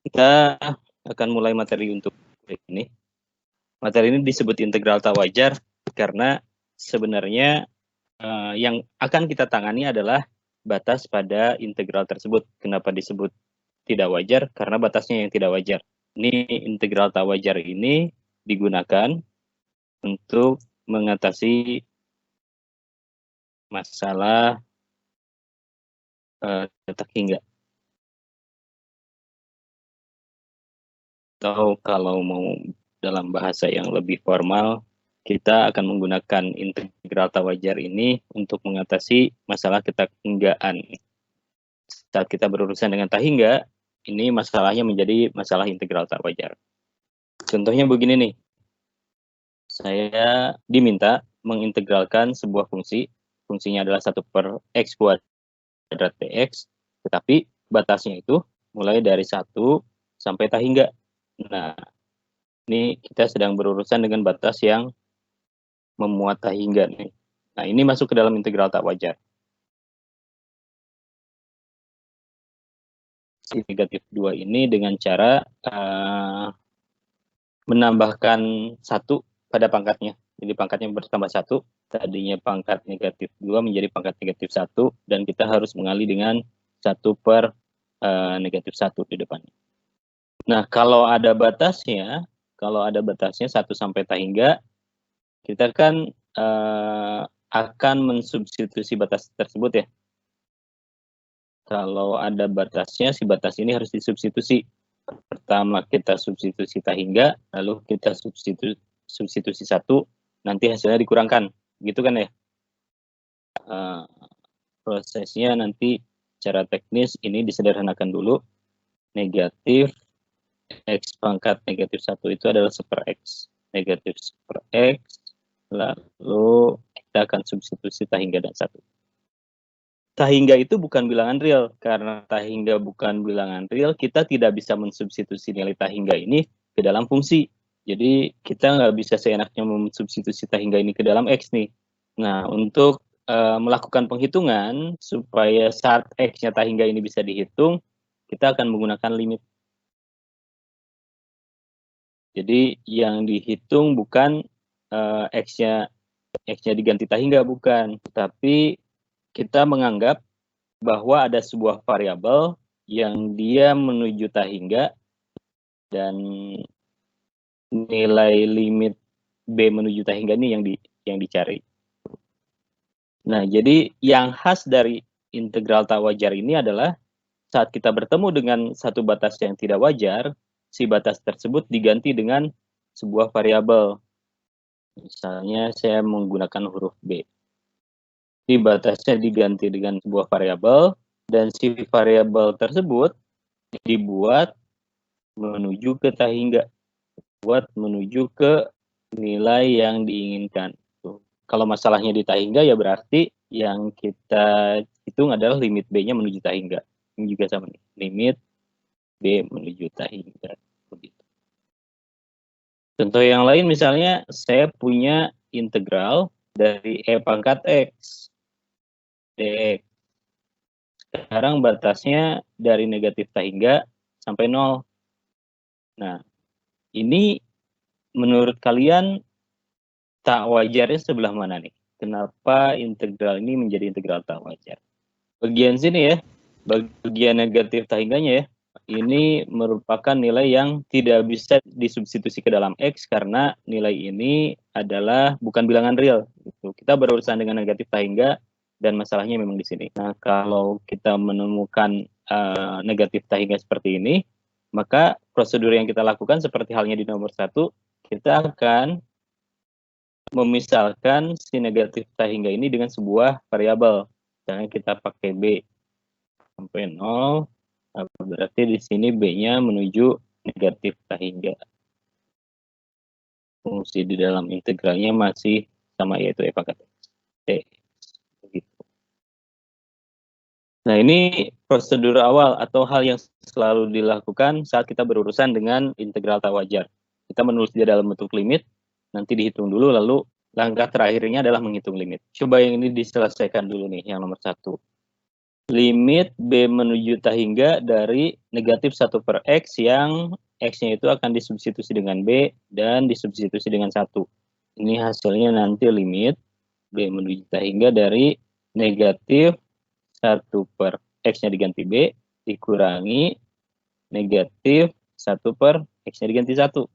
Kita akan mulai materi untuk ini. Materi ini disebut integral tak wajar karena sebenarnya yang akan kita tangani adalah batas pada integral tersebut. Kenapa disebut tidak wajar? Karena batasnya yang tidak wajar. Ini integral tak wajar ini digunakan untuk mengatasi masalah tak hingga. Atau kalau mau dalam bahasa yang lebih formal, kita akan menggunakan integral tak wajar ini untuk mengatasi masalah ketahinggaan. Saat kita berurusan dengan tak hingga, ini masalahnya menjadi masalah integral tak wajar. Contohnya begini nih, saya diminta mengintegralkan sebuah fungsi, fungsinya adalah 1/x kuadrat dx, tetapi batasnya itu mulai dari 1 sampai tak hingga. Nah, ini kita sedang berurusan dengan batas yang memuat tak hingga nih. Nah, ini masuk ke dalam integral tak wajar. Si negatif 2 ini dengan cara menambahkan 1 pada pangkatnya. Jadi pangkatnya bertambah 1, tadinya pangkat negatif 2 menjadi pangkat negatif 1, dan kita harus mengalih dengan 1 per negatif 1 di depannya. Nah, kalau ada batasnya 1 sampai tak hingga, kita kan akan mensubstitusi batas tersebut ya. Kalau ada batasnya, si batas ini harus disubstitusi. Pertama kita substitusi tak hingga, lalu kita substitusi 1, nanti hasilnya dikurangkan. Gitu kan ya? Prosesnya nanti secara teknis ini disederhanakan dulu. Negatif x pangkat negatif 1 itu adalah 1/x. Negatif 1/x, lalu kita akan substitusi tak hingga dan 1. Tak hingga itu bukan bilangan real. Karena tak hingga bukan bilangan real, kita tidak bisa mensubstitusi nilai tak hingga ini ke dalam fungsi. Jadi kita nggak bisa seenaknya mensubstitusi tak hingga ini ke dalam x nih. Nah, untuk melakukan penghitungan supaya saat x-nya tak hingga ini bisa dihitung, kita akan menggunakan limit. Jadi yang dihitung bukan x-nya diganti tak hingga, bukan. Tapi kita menganggap bahwa ada sebuah variabel yang dia menuju tak hingga dan nilai limit b menuju tak hingga ini yang dicari. Nah, jadi yang khas dari integral tak wajar ini adalah saat kita bertemu dengan satu batas yang tidak wajar, si batas tersebut diganti dengan sebuah variabel. Misalnya saya menggunakan huruf b. Si batasnya diganti dengan sebuah variabel, dan si variabel tersebut dibuat menuju ke tak hingga, buat menuju ke nilai yang diinginkan. Kalau masalahnya di tak hingga, ya berarti yang kita hitung adalah limit b-nya menuju tak hingga. Ini juga sama nih, limit b menuju tak hingga. Begitu. Contoh yang lain misalnya saya punya integral dari e pangkat x dx. Sekarang batasnya dari negatif tak hingga sampai 0. Nah, ini menurut kalian tak wajarnya sebelah mana nih? Kenapa integral ini menjadi integral tak wajar? Bagian sini ya, bagian negatif tak hingganya ya. Ini merupakan nilai yang tidak bisa disubstitusi ke dalam x karena nilai ini adalah bukan bilangan real. Kita berurusan dengan negatif tak hingga dan masalahnya memang di sini. Nah, kalau kita menemukan negatif tak hingga seperti ini, maka prosedur yang kita lakukan seperti halnya di nomor 1, kita akan memisalkan si negatif tak hingga ini dengan sebuah variabel. Misalnya kita pakai b sampai 0, berarti di sini b-nya menuju negatif tak hingga. Fungsi di dalam integralnya masih sama, yaitu e pangkat x. Begitu. Nah, ini prosedur awal atau hal yang selalu dilakukan saat kita berurusan dengan integral tak wajar. Kita menulis dia dalam bentuk limit, nanti dihitung dulu, lalu langkah terakhirnya adalah menghitung limit. Coba yang ini diselesaikan dulu nih, yang nomor 1. limit B menuju hingga dari negatif 1 per X yang X-nya itu akan disubstitusi dengan B dan disubstitusi dengan 1. Ini hasilnya nanti limit B menuju hingga dari negatif 1 per X-nya diganti B dikurangi negatif 1 per X-nya diganti 1.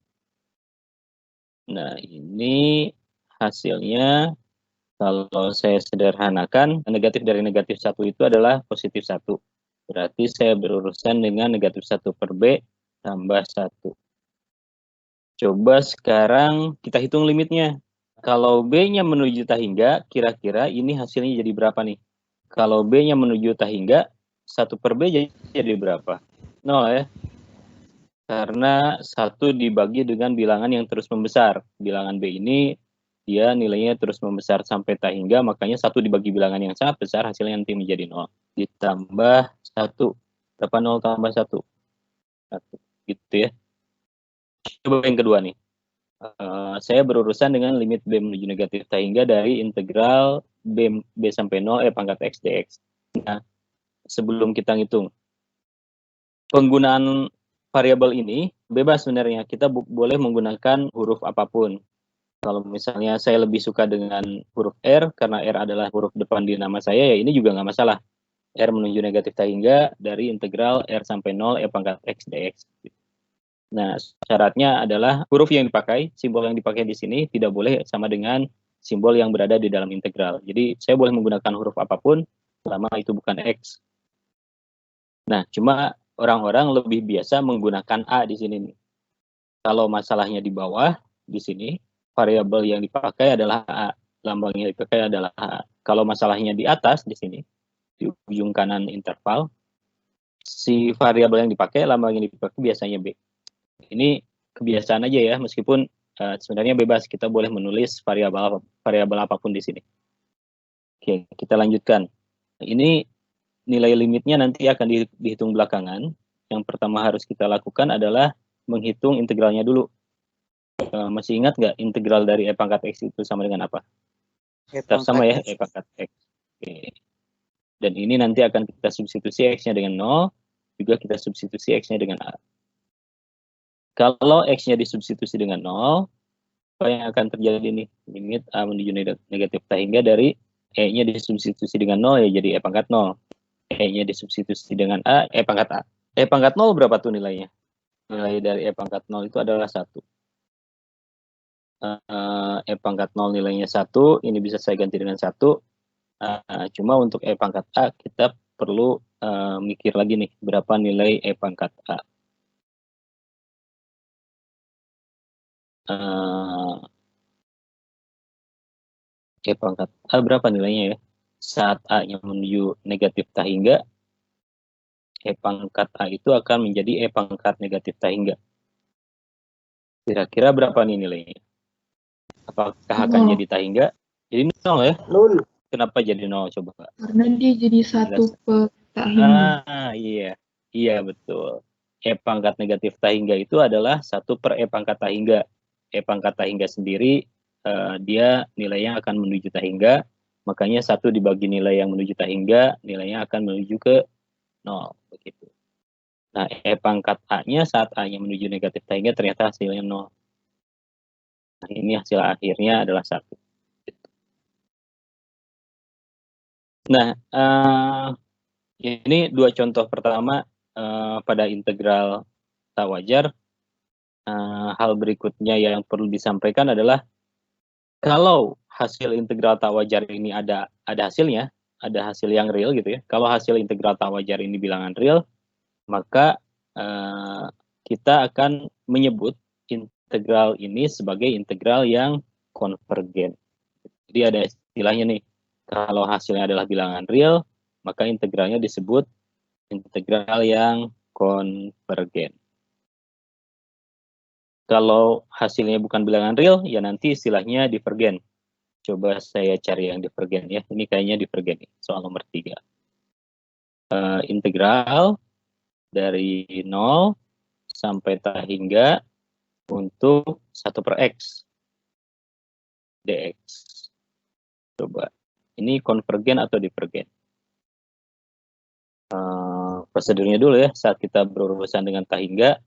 Nah, ini hasilnya kalau saya sederhanakan, negatif dari negatif 1 itu adalah positif 1. Berarti saya berurusan dengan negatif 1 per B tambah 1. Coba sekarang kita hitung limitnya. Kalau B-nya menuju hingga, kira-kira ini hasilnya jadi berapa nih? Kalau B-nya menuju hingga, 1 per B jadi berapa? 0 ya. Karena 1 dibagi dengan bilangan yang terus membesar. Bilangan B ini dia nilainya terus membesar sampai hingga, makanya 1 dibagi bilangan yang sangat besar, hasilnya nanti menjadi 0. Ditambah 1. Berapa 0 tambah 1? 1. Gitu ya. Coba yang kedua nih. Saya berurusan dengan limit B menuju negatif hingga dari integral B sampai 0 pangkat X dx. Nah, sebelum kita ngitung, penggunaan variabel ini bebas sebenarnya. Kita boleh menggunakan huruf apapun. Kalau misalnya saya lebih suka dengan huruf R, karena R adalah huruf depan di nama saya, ya ini juga nggak masalah. R menuju negatif hingga dari integral R sampai 0 pangkat X dx. Nah, syaratnya adalah huruf yang dipakai, simbol yang dipakai di sini tidak boleh sama dengan simbol yang berada di dalam integral. Jadi, saya boleh menggunakan huruf apapun selama itu bukan X. Nah, cuma orang-orang lebih biasa menggunakan A di sini nih. Kalau masalahnya di bawah, di sini, variabel yang dipakai adalah A. Lambang yang dipakai adalah A. Kalau masalahnya di atas, di sini, di ujung kanan interval, si variabel yang dipakai, lambang yang dipakai biasanya B. Ini kebiasaan aja ya, meskipun sebenarnya bebas, kita boleh menulis variabel apapun di sini. Oke, kita lanjutkan. Ini nilai limitnya nanti akan dihitung belakangan. Yang pertama harus kita lakukan adalah menghitung integralnya dulu. Masih ingat nggak integral dari pangkat X itu sama dengan apa? Tetap sama ya, pangkat X. Oke. Dan ini nanti akan kita substitusi X-nya dengan 0, juga kita substitusi X-nya dengan A. Kalau X-nya disubstitusi dengan 0, apa yang akan terjadi nih? Limit A menuju negatif hingga dari E-nya disubstitusi dengan 0, ya jadi E pangkat 0. E-nya disubstitusi dengan A, E pangkat A. E pangkat 0 berapa tuh nilainya? Nilai dari E pangkat 0 itu adalah 1. E pangkat 0 nilainya 1, ini bisa saya ganti dengan 1. Cuma untuk E pangkat A, kita perlu mikir lagi nih, berapa nilai E pangkat A. E pangkat A berapa nilainya ya? Saat A-nya menuju negatif hingga, E pangkat A itu akan menjadi E pangkat negatif hingga. Kira-kira berapa nih nilainya? Apakah akan jadi hingga? Jadi 0 ya? 0. Kenapa jadi 0 coba Pak? Karena dia jadi 1 per hingga. Iya. Iya betul. E pangkat negatif hingga itu adalah 1 per E pangkat hingga. E pangkat hingga sendiri dia nilainya akan menuju hingga, makanya 1 dibagi nilai yang menuju hingga, nilainya akan menuju ke 0 begitu. Nah, E pangkat A-nya saat A-nya menuju negatif hingga ternyata hasilnya 0. Nah, ini hasil akhirnya adalah 1. Nah, ini dua contoh pertama pada integral tak wajar. Hal berikutnya yang perlu disampaikan adalah kalau hasil integral tak wajar ini ada hasilnya, ada hasil yang real gitu ya. Kalau hasil integral tak wajar ini bilangan real, maka kita akan menyebut integral ini sebagai integral yang konvergen. Jadi ada istilahnya nih, kalau hasilnya adalah bilangan real, maka integralnya disebut integral yang konvergen. Kalau hasilnya bukan bilangan real, ya nanti istilahnya divergen. Coba saya cari yang divergen ya. Ini kayaknya divergen nih, soal nomor 3. Integral dari 0 sampai hingga untuk 1 per X dx. Coba, ini konvergen atau divergen? prosedurnya dulu ya. Saat kita berurusan dengan tak hingga,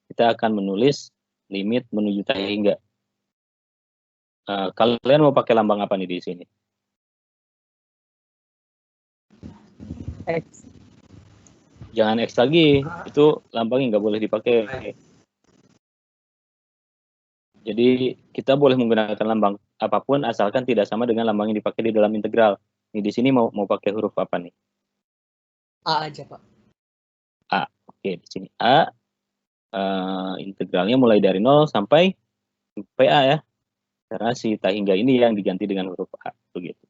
kita akan menulis limit menuju tak hingga. Kalian mau pakai lambang apa nih di sini? X. Jangan X lagi, itu lambangnya nggak boleh dipakai. Jadi kita boleh menggunakan lambang apapun asalkan tidak sama dengan lambang yang dipakai di dalam integral. Nih di sini mau pakai huruf apa nih? A aja, Pak. A. Oke, di sini A. Integralnya mulai dari 0 sampai A ya. Karena si tak hingga ini yang diganti dengan huruf A. Begitu.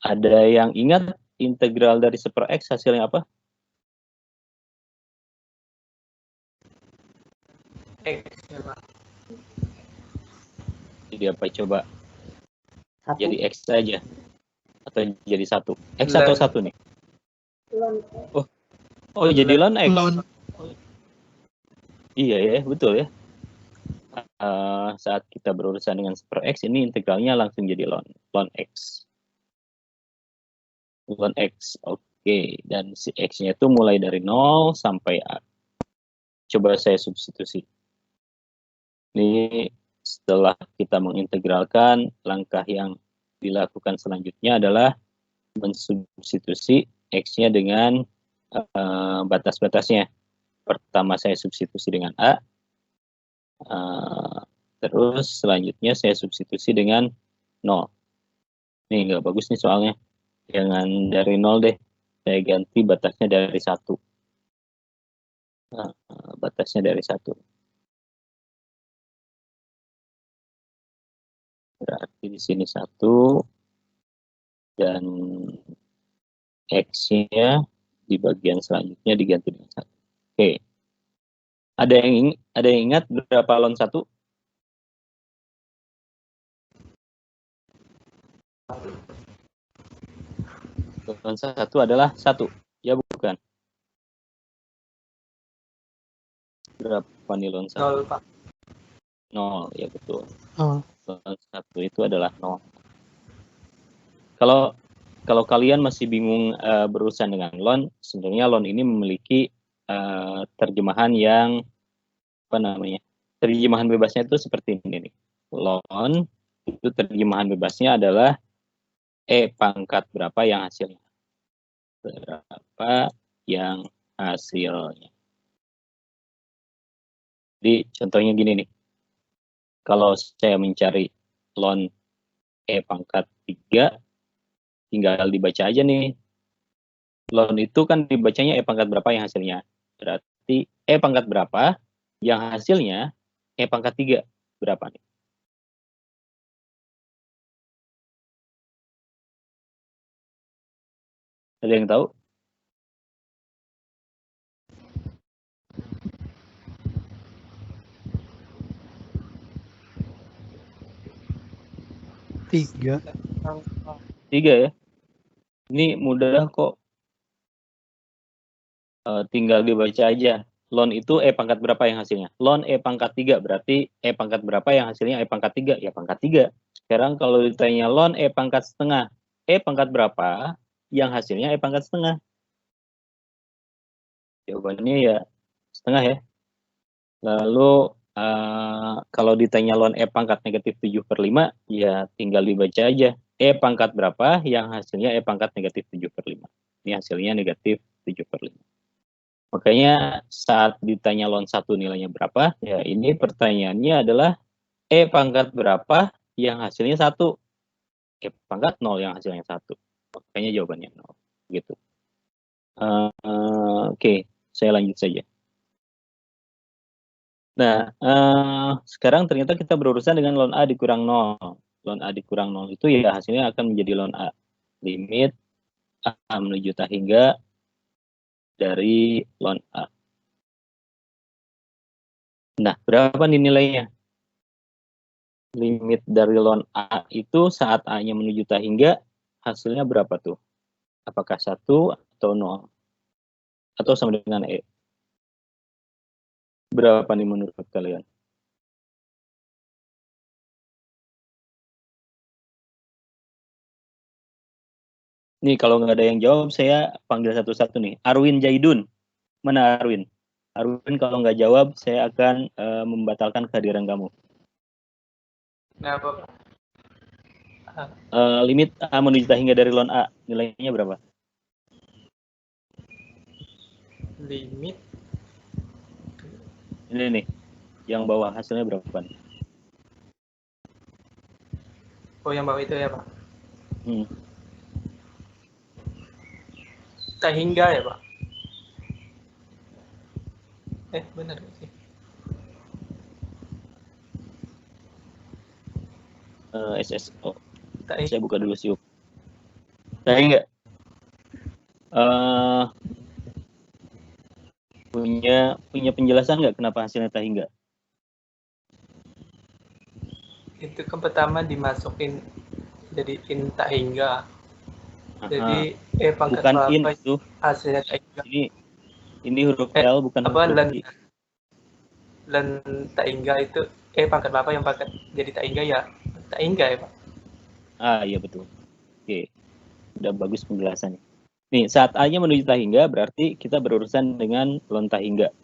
Ada yang ingat integral dari 1/x hasilnya apa? X ya, Pak. Jadi apa coba? 1. Jadi X saja. Atau jadi 1? X atau 1 nih? Oh jadi ln X. Iya ya, betul ya. Saat kita berurusan dengan 1/x ini integralnya langsung jadi ln X. Ln X, oke. Dan si X-nya itu mulai dari 0 sampai A. Coba saya substitusi. Ini setelah kita mengintegralkan, langkah yang dilakukan selanjutnya adalah mensubstitusi X-nya dengan batas-batasnya. Pertama saya substitusi dengan A. Terus selanjutnya saya substitusi dengan 0. Ini nggak bagus nih soalnya. Jangan dari 0 deh. Saya ganti batasnya dari 1. Batasnya dari 1. Berarti di sini 1. Dan X-nya di bagian selanjutnya diganti dengan 1. Oke. Ada yang ingat berapa ln 1? Ln 1 adalah 1. Ya bukan? Berapa nih ln 1? 0, Pak. 0, ya betul. Oh. Ln 1 itu adalah 0. Kalau kalian masih bingung berurusan dengan ln, sebenarnya ln ini memiliki terjemahan yang terjemahan bebasnya itu seperti ini nih. Ln itu terjemahan bebasnya adalah pangkat berapa yang hasilnya. Berapa yang hasilnya. Jadi contohnya gini nih. Kalau saya mencari ln pangkat 3, tinggal dibaca aja nih. Ln itu kan dibacanya pangkat berapa yang hasilnya. Berarti pangkat berapa yang hasilnya pangkat 3. Berapa nih? Ada yang tahu? Tiga ya. Ini mudah kok. Tinggal dibaca aja. Ln itu pangkat berapa yang hasilnya? Ln pangkat 3 berarti pangkat berapa yang hasilnya pangkat 3? Ya pangkat 3. Sekarang kalau ditanya ln pangkat setengah, pangkat berapa yang hasilnya pangkat setengah? Jawabannya ya setengah ya. Lalu kalau ditanya ln pangkat negatif 7/5, ya tinggal dibaca aja. Pangkat berapa yang hasilnya pangkat negatif 7/5. Ini hasilnya negatif 7/5. Makanya saat ditanya ln 1 nilainya berapa, ya ini pertanyaannya adalah pangkat berapa yang hasilnya 1. Pangkat 0 yang hasilnya 1. Makanya jawabannya 0. Gitu. Oke, saya lanjut saja. Nah, sekarang ternyata kita berurusan dengan ln A dikurang 0. Ln A dikurang 0 itu ya hasilnya akan menjadi ln A. Limit A menuju tak hingga dari ln A. Nah, berapa nih nilainya? Limit dari ln A itu saat A-nya menuju tak hingga, hasilnya berapa tuh? Apakah 1 atau 0? Atau sama dengan E? Berapa nih menurut kalian? Nih kalau nggak ada yang jawab, saya panggil satu-satu nih. Arwin Jaidun. Mana Arwin? Arwin kalau nggak jawab, saya akan membatalkan kehadiran kamu. Kenapa, Pak? Limit A menuju tak hingga dari lon A, nilainya berapa? Limit. Ini nih, yang bawah hasilnya berapa nih? Oh, yang bawah itu ya, Pak? Hmm. Tak hingga ya, Pak? Benar nggak sih? SSO. Tak Saya buka dulu siup. Tak hingga. Punya penjelasan nggak kenapa hasilnya tak hingga? Itu kan pertama dimasukin jadiin tak hingga. Jadi pangkat bukan berapa in itu. hasilnya tak hingga. Ini huruf L bukan huruf I. Len tak hingga itu pangkat berapa yang pangkat jadi tak hingga ya tak hingga ya, Pak? Iya betul. Oke. Udah bagus penjelasannya. Nih, saat A-nya menuju tak hingga berarti kita berurusan dengan lon tak hingga.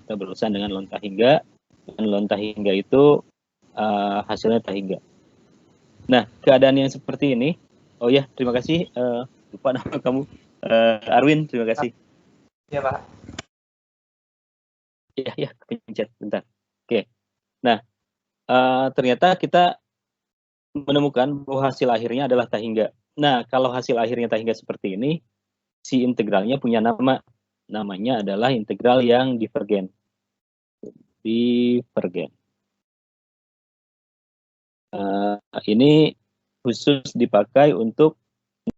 Kita berurusan dengan lon tak hingga, dan lon tak hingga itu hasilnya tak hingga. Nah, keadaan yang seperti ini, oh ya, terima kasih, lupa nama kamu, Arwin, terima kasih. Ya, Pak. Ya, kepencet, bentar. Oke. Nah, ternyata kita menemukan bahwa hasil akhirnya adalah tak hingga. Nah, kalau hasil akhirnya tak hingga seperti ini, si integralnya punya nama. Namanya adalah integral yang divergen. Divergen. Ini khusus dipakai untuk,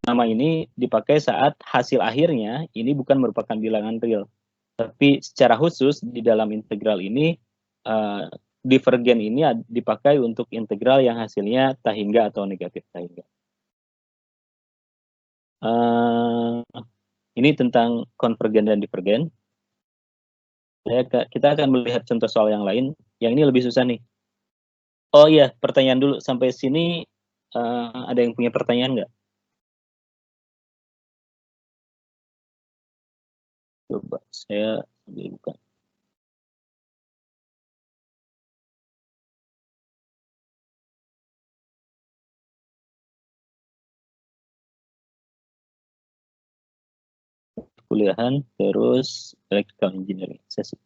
nama ini dipakai saat hasil akhirnya ini bukan merupakan bilangan real. Tapi secara khusus di dalam integral ini, divergen ini dipakai untuk integral yang hasilnya tak hingga atau negatif tak hingga. Ini tentang konvergen dan divergen. Kita akan melihat contoh soal yang lain. Yang ini lebih susah nih. Oh iya, pertanyaan dulu. Sampai sini ada yang punya pertanyaan nggak? Coba saya sambil buka. Kuliahan, terus electrical engineering sesi.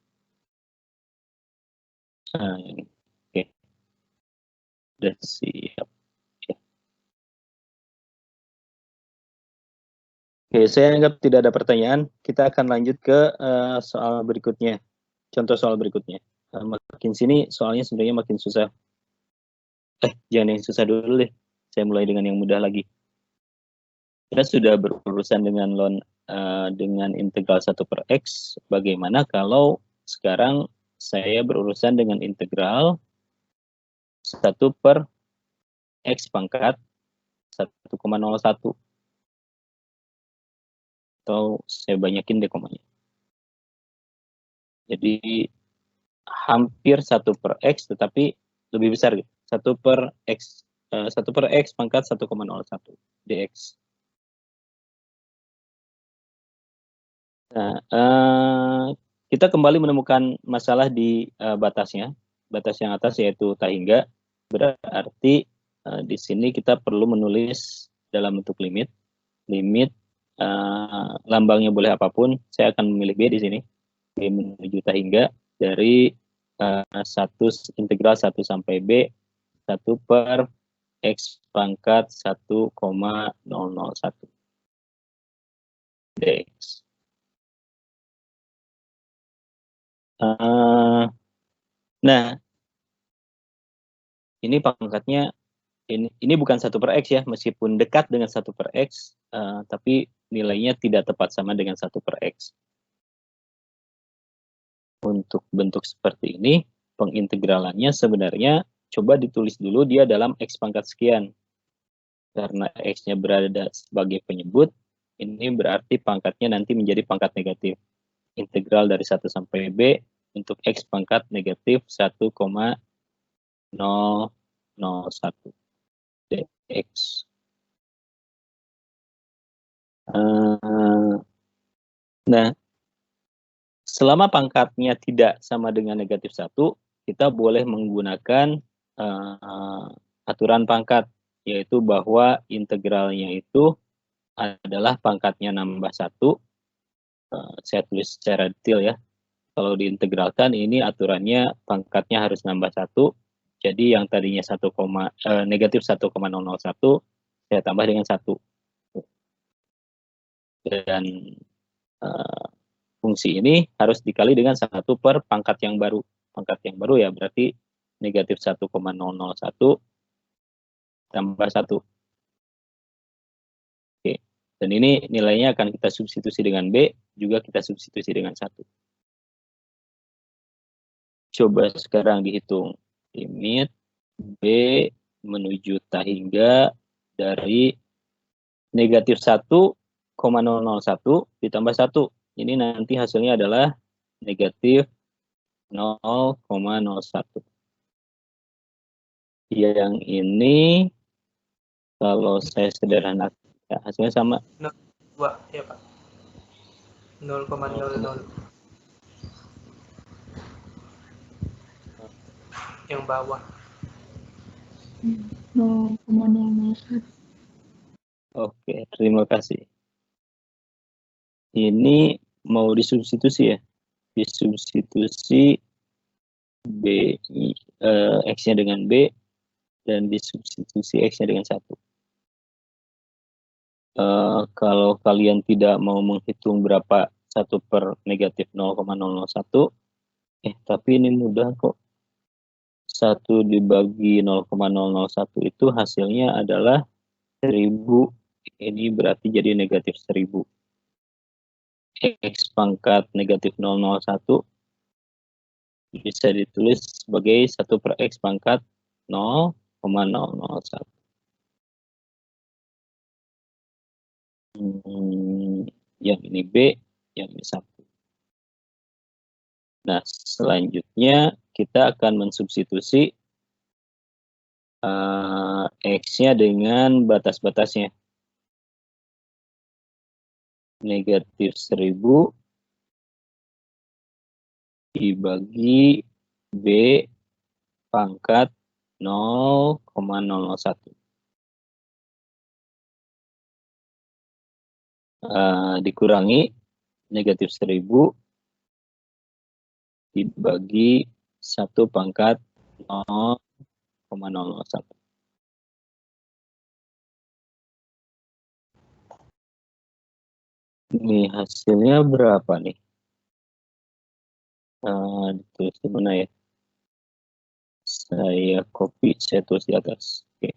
Nah, ini. Oke. Sudah siap. Ya. Oke, saya anggap tidak ada pertanyaan. Kita akan lanjut ke soal berikutnya. Contoh soal berikutnya. Makin sini soalnya sebenarnya makin susah. Jangan yang susah dulu deh. Saya mulai dengan yang mudah lagi. Kita sudah berurusan dengan dengan integral 1/x. Bagaimana kalau sekarang saya berurusan dengan integral 1/x pangkat 1,01. Atau saya banyakin deh komanya. Jadi hampir 1/x tetapi lebih besar gitu. 1/x 1/x pangkat 1,01 dx. Nah, kita kembali menemukan masalah di batasnya. Batas yang atas yaitu tak hingga. Berarti di sini kita perlu menulis dalam bentuk limit. Limit lambangnya boleh apapun. Saya akan memilih B di sini. B menuju tak hingga dari integral 1 sampai B 1/x pangkat 1,001 dx. Nah, ini pangkatnya ini bukan 1/x ya, meskipun dekat dengan 1/x, tapi nilainya tidak tepat sama dengan 1/x. Untuk bentuk seperti ini, pengintegralannya sebenarnya coba ditulis dulu dia dalam x pangkat sekian. Karena x-nya berada sebagai penyebut, ini berarti pangkatnya nanti menjadi pangkat negatif. Integral dari 1 sampai B untuk x pangkat negatif 1,001 dx. Nah, selama pangkatnya tidak sama dengan negatif 1, kita boleh menggunakan aturan pangkat, yaitu bahwa integralnya itu adalah pangkatnya nambah 1. Saya tulis secara detail ya. Kalau diintegralkan ini aturannya pangkatnya harus nambah 1. Jadi yang tadinya negatif 1,001 saya tambah dengan 1. Dan fungsi ini harus dikali dengan 1 per pangkat yang baru. Pangkat yang baru ya berarti negatif 1,001 tambah 1. Oke. Dan ini nilainya akan kita substitusi dengan B, juga kita substitusi dengan 1. Coba sekarang dihitung. Limit B menuju tahingga dari negatif 1,001 ditambah 1. Ini nanti hasilnya adalah negatif 0,01. Yang ini kalau saya sederhanakan ya, hasilnya sama. 0,2 ya Pak. 0,00. Yang bawah. 0,001. Oke, terima kasih. Ini mau disubstitusi ya. Disubstitusi B, X-nya dengan B, dan disubstitusi X-nya dengan 1. Kalau kalian tidak mau menghitung berapa 1 per negatif 0,001, tapi ini mudah kok. 1 dibagi 0,001 itu hasilnya adalah 1000. Ini berarti jadi negatif 1000. X pangkat negatif 001 bisa ditulis sebagai 1 per X pangkat 0,001. Yang ini B, yang ini 1. Nah, selanjutnya kita akan mensubstitusi X-nya dengan batas-batasnya. Negatif 1000 dibagi B pangkat 0,001. Dikurangi negatif 1000 dibagi 1 pangkat 0,001. Ini hasilnya berapa nih? Ditulis di mana ya? Saya copy, saya tulis di atas. Oke.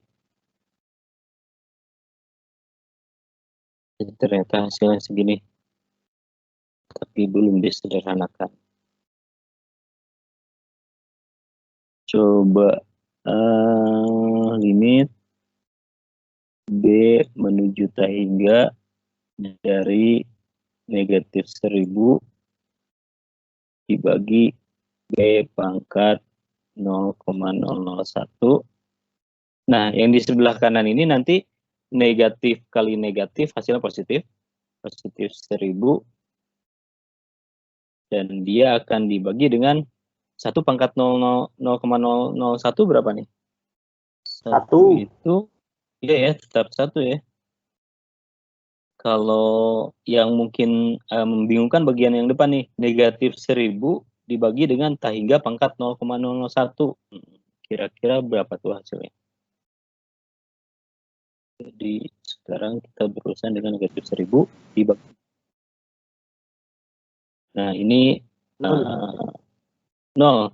Jadi ternyata hasilnya segini. Tapi belum disederhanakan. Coba limit B menuju tahingga dari negatif 1000 dibagi B pangkat 0,001. Nah, yang di sebelah kanan ini nanti negatif kali negatif hasilnya positif. Positif 1000. Dan dia akan dibagi dengan 1 pangkat 0,001 berapa nih? 1 itu, ya tetap 1 ya. Kalau yang mungkin membingungkan bagian yang depan nih, negatif 1000 dibagi dengan tahingga pangkat 0,001. Kira-kira berapa tuh hasilnya? Jadi sekarang kita berurusan dengan negatif 1000 dibagi. Nah ini 0.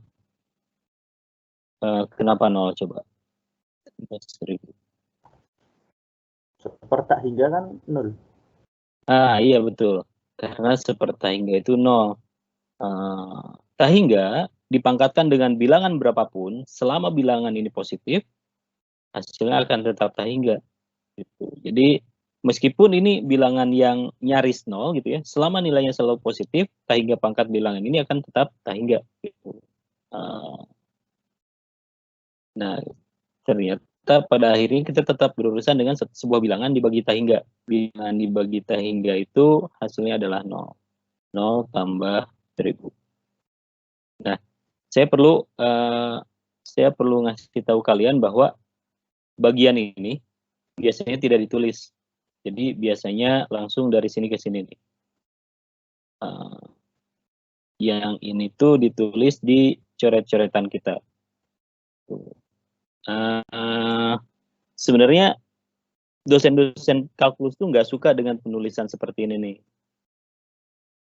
Kenapa 0 coba? 1000. Sepertahingga kan 0. Iya betul. Karena sepertahingga itu 0. Tahingga dipangkatkan dengan bilangan berapapun, selama bilangan ini positif, hasilnya akan tetap tahingga. Gitu. Jadi meskipun ini bilangan yang nyaris 0 gitu ya, selama nilainya selalu positif, tahingga pangkat bilangan ini akan tetap tahingga. Gitu. Nah, ternyata pada akhirnya kita tetap berurusan dengan sebuah bilangan dibagi tahingga. Bilangan dibagi tahingga itu hasilnya adalah 0. 0 tambah 1000. Nah, saya perlu ngasih tahu kalian bahwa bagian ini biasanya tidak ditulis. Jadi biasanya langsung dari sini ke sini nih. Yang ini tuh ditulis di coret-coretan kita. Sebenarnya dosen-dosen kalkulus tuh nggak suka dengan penulisan seperti ini nih.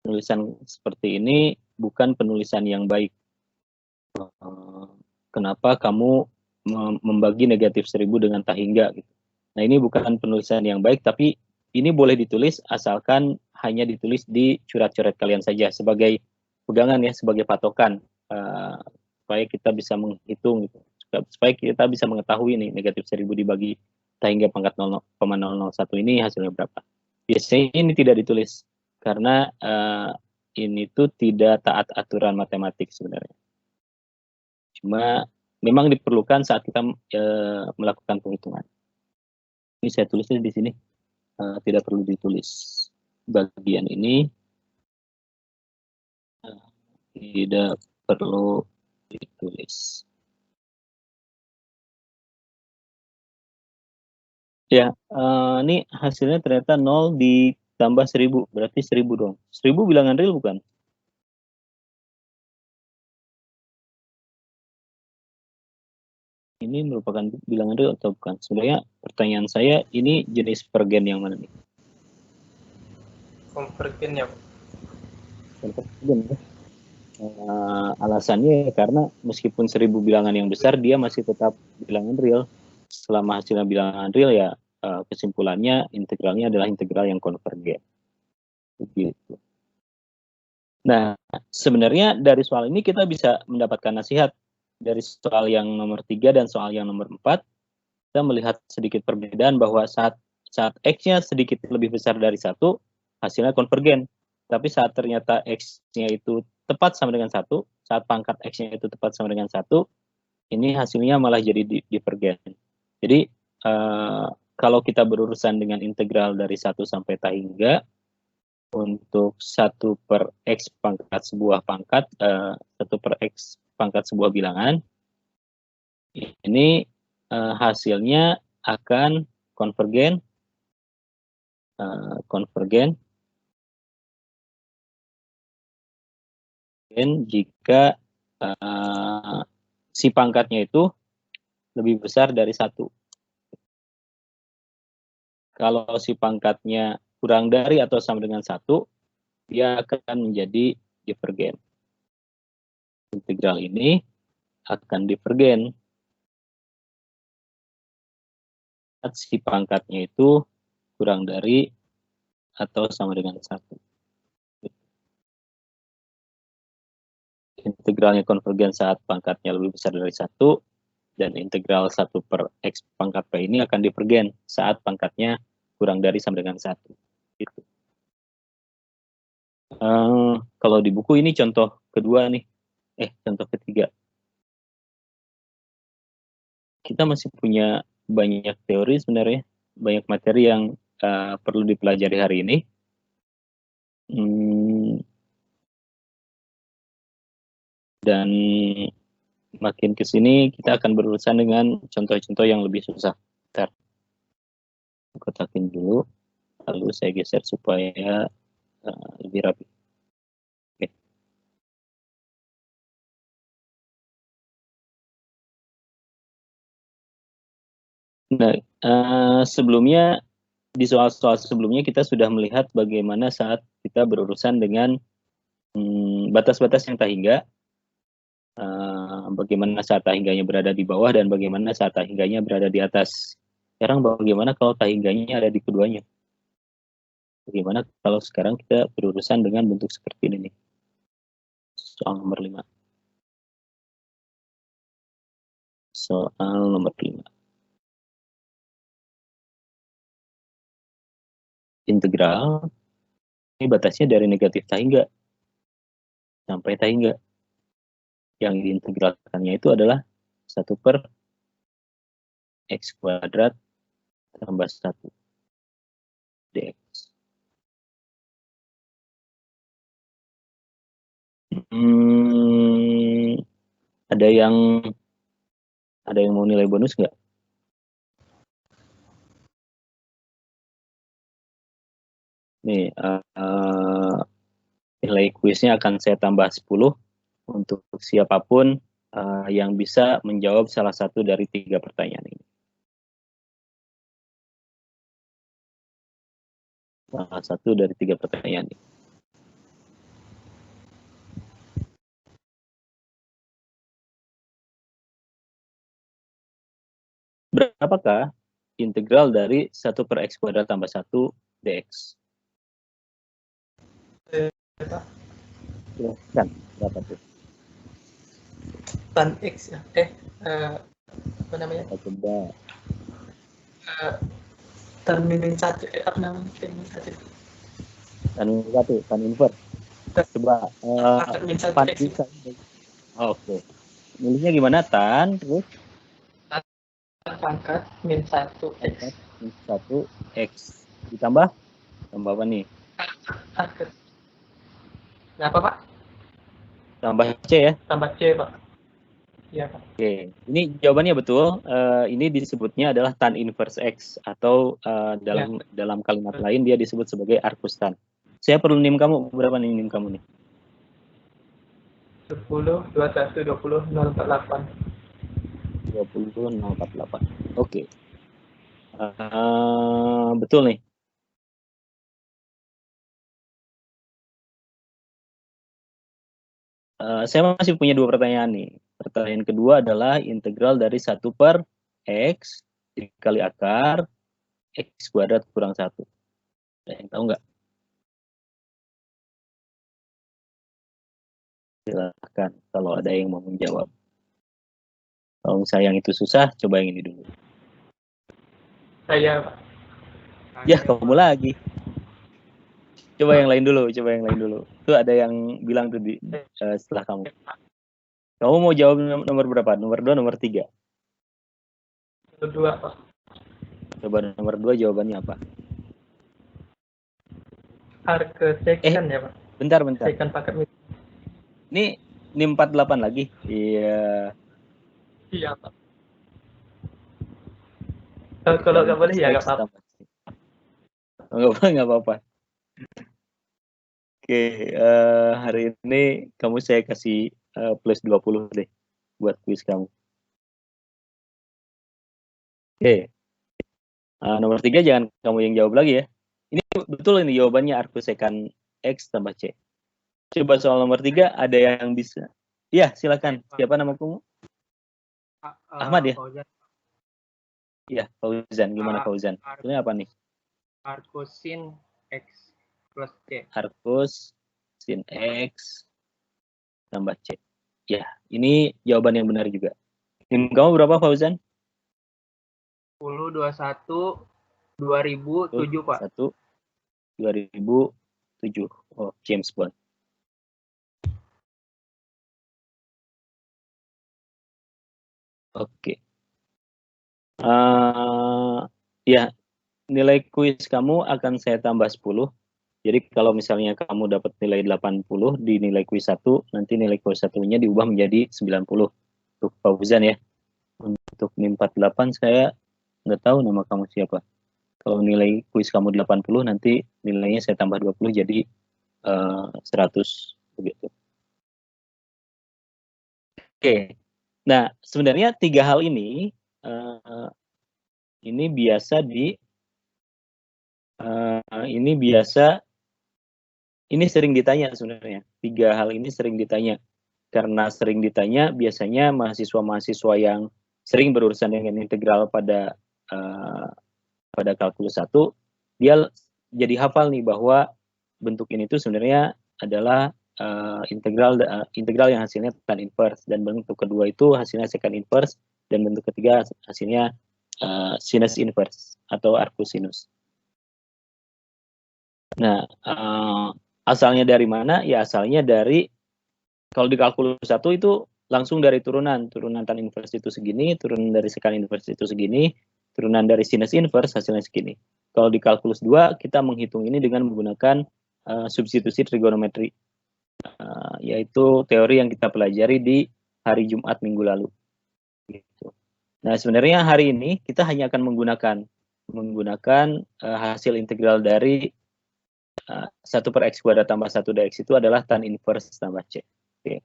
Penulisan seperti ini bukan penulisan yang baik. Kenapa kamu membagi negatif 1000 dengan tak hingga gitu. Nah, ini bukan penulisan yang baik, tapi ini boleh ditulis asalkan hanya ditulis di coret-coret kalian saja sebagai pegangan ya, sebagai patokan supaya kita bisa menghitung gitu. Supaya kita bisa mengetahui nih negatif 1000 dibagi tak hingga pangkat 0,001 ini hasilnya berapa. Biasanya ini tidak ditulis karena ini tuh tidak taat aturan matematik sebenarnya. Cuma memang diperlukan saat kita melakukan penghitungan. Ini saya tulisnya di sini, tidak perlu ditulis. Bagian ini tidak perlu ditulis. Ya, ini hasilnya ternyata 0 ditambah 1000, berarti 1000 dong. 1000 bilangan real bukan? Ini merupakan bilangan real atau bukan? Sebenarnya pertanyaan saya, ini jenis pergen yang mana nih? Konvergen ya, Pak. Konvergen ya. Alasannya karena meskipun 1000 bilangan yang besar, dia masih tetap bilangan real. Selama hasilnya bilangan real ya, kesimpulannya integralnya adalah integral yang konvergen. Begitu. Nah, sebenarnya dari soal ini kita bisa mendapatkan nasihat. Dari soal yang nomor 3 dan soal yang nomor 4, kita melihat sedikit perbedaan bahwa saat X-nya sedikit lebih besar dari 1, hasilnya konvergen. Tapi saat ternyata X-nya itu tepat sama dengan 1, saat pangkat X-nya itu tepat sama dengan 1, ini hasilnya malah jadi divergen. Jadi, kalau kita berurusan dengan integral dari 1 sampai tak hingga, untuk 1 per X pangkat sebuah pangkat, 1 per X pangkat sebuah bilangan, ini hasilnya akan konvergen, jika si pangkatnya itu lebih besar dari 1. Kalau si pangkatnya kurang dari atau sama dengan 1, dia akan menjadi divergen. Integral ini akan divergen saat si pangkatnya itu kurang dari atau sama dengan 1. Integralnya konvergen saat pangkatnya lebih besar dari 1, dan integral 1 per X pangkat P ini akan divergen saat pangkatnya kurang dari sama dengan 1. Gitu. Kalau di buku ini contoh kedua nih, contoh ketiga. Kita masih punya banyak teori sebenarnya, banyak materi yang perlu dipelajari hari ini. Dan makin ke sini kita akan berurusan dengan contoh-contoh yang lebih susah. Bentar. Kotakin dulu, lalu saya geser supaya lebih rapi. Oke. Nah, sebelumnya di soal-soal sebelumnya kita sudah melihat bagaimana saat kita berurusan dengan batas-batas yang tak hingga, bagaimana saat tak hingganya berada di bawah dan bagaimana saat tak hingganya berada di atas. Sekarang bagaimana kalau tak hingganya ada di keduanya? Bagaimana kalau sekarang kita berurusan dengan bentuk seperti ini nih? Soal nomor 5. Soal nomor 5. Integral, ini batasnya dari negatif tak hingga sampai tak hingga. Yang diintegralkannya itu adalah 1 per X kuadrat tambah 1 dx. Ada yang mau nilai bonus nggak? Nih, nilai kuisnya akan saya tambah 10 untuk siapapun yang bisa menjawab salah satu dari 3 pertanyaan ini. Salah satu dari 3 pertanyaan ini. Berapakah integral dari 1/x² tambah 1 dx? Silahkan, berapa tuh? Tan X ya. Apa namanya? Kita coba. Tan min 1. Apa namanya? Tan min 1. Tan inverse. Coba Pangkat min 1 X. Oke. Nulisnya gimana? Tan terus Pangkat min 1 X. min 1 X ditambah apa nih? Pangkat. Kenapa, Pak? Tambah C ya? Tambah C, Pak. Iya, Pak. Oke, ini jawabannya betul. Ini disebutnya adalah tan inverse X atau dalam kalimat lain dia disebut sebagai arcus tan. Saya perlu NIM kamu, berapa nih NIM kamu nih? 10, 21, 20, 048. 20, 048. Oke. Betul nih. Saya masih punya 2 pertanyaan nih. Pertanyaan kedua adalah integral dari 1/x dikali akar x² kurang 1. Ada yang tahu nggak? Silahkan kalau ada yang mau menjawab. Kalau misalnya yang itu susah, coba yang ini dulu. Saya, Pak. Ya, kamu lagi. Coba yang lain dulu. Itu ada yang bilang tuh setelah kamu. Kamu mau jawab nomor berapa? Nomor 2, nomor 3? Nomor 2, Pak. Coba nomor 2 jawabannya apa? Arcsekan ya, Pak. Bentar. Sekan paket min. Ini NIM 48 lagi? Iya. Iya, Pak. Kalau nggak boleh ya nggak apa-apa. Nggak apa-apa. Oke, hari ini kamu saya kasih plus 20 deh buat kuis kamu. Oke. Nomor 3 jangan kamu yang jawab lagi ya. Ini betul ini jawabannya arcus sekan X tambah C. Coba soal nomor 3 ada yang bisa. Iya, silakan. Siapa nama kamu? Ahmad ya? Iya, Fauzan. Gimana Fauzan? Ini apa nih? Arcus sin X plus C. Arcus sin X tambah C. Ya, ini jawaban yang benar juga. NIM kamu berapa, Fauzan? 10, 21, 2007, Pak. 1, 2007. Oh, James Bond. Oke. Ya, nilai kuis kamu akan saya tambah 10. Jadi kalau misalnya kamu dapat nilai 80 di nilai kuis 1, nanti nilai kuis 1-nya diubah menjadi 90 untuk Fauzan ya. Untuk NIM 48 saya nggak tahu nama kamu siapa. Kalau nilai kuis kamu 80, nanti nilainya saya tambah 20 jadi 100 begitu. Oke. Nah, sebenarnya 3 hal ini ini sering ditanya sebenarnya. 3 hal ini sering ditanya. Karena sering ditanya, biasanya mahasiswa-mahasiswa yang sering berurusan dengan integral pada kalkulus 1, dia jadi hafal nih bahwa bentuk ini tuh sebenarnya adalah integral yang hasilnya tan inverse, dan bentuk kedua itu hasilnya secant inverse, dan bentuk ketiga hasilnya sinus inverse atau arcus sinus. Nah, asalnya dari mana? Ya asalnya dari, kalau di kalkulus 1 itu langsung dari turunan tan inverse itu segini, turunan dari secant inverse itu segini, turunan dari sinus inverse hasilnya segini. Kalau di kalkulus 2 kita menghitung ini dengan menggunakan substitusi trigonometri. yaitu teori yang kita pelajari di hari Jumat minggu lalu. Gitu. Nah, sebenarnya hari ini kita hanya akan menggunakan hasil integral dari 1 per X kuadrat tambah 1 dx itu adalah tan inverse tambah C. Oke.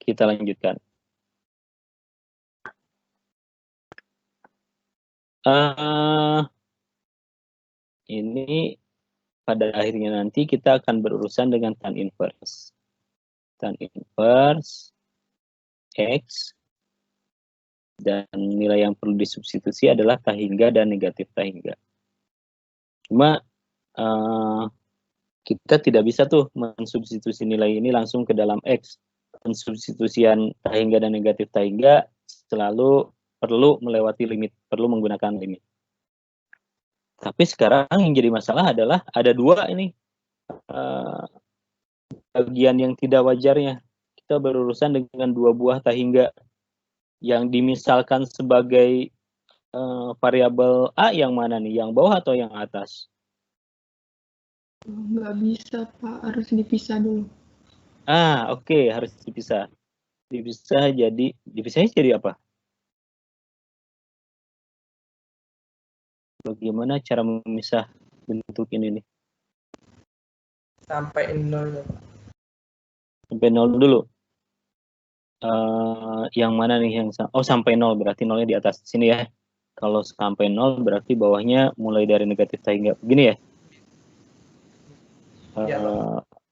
Kita lanjutkan. Ini pada akhirnya nanti kita akan berurusan dengan tan inverse. Tan inverse X dan nilai yang perlu disubstitusi adalah tahingga dan negatif tahingga. Cuma kita tidak bisa tuh mensubstitusi nilai ini langsung ke dalam X. Pensubstitusian tahingga dan negatif tahingga selalu perlu melewati limit, perlu menggunakan limit. Tapi sekarang yang jadi masalah adalah ada dua ini bagian yang tidak wajarnya. Kita berurusan dengan dua buah tahingga yang dimisalkan sebagai variabel A yang mana nih? Yang bawah atau yang atas? Nggak bisa, Pak. Harus dipisah dulu. Oke, harus dipisah. Dipisahnya jadi apa? Bagaimana cara memisah bentuk ini nih? Sampai 0. Sampai 0 dulu. Yang mana nih yang sampai 0, berarti 0-nya di atas sini ya. Kalau sampai 0 berarti bawahnya mulai dari negatif tahingga. Begini ya?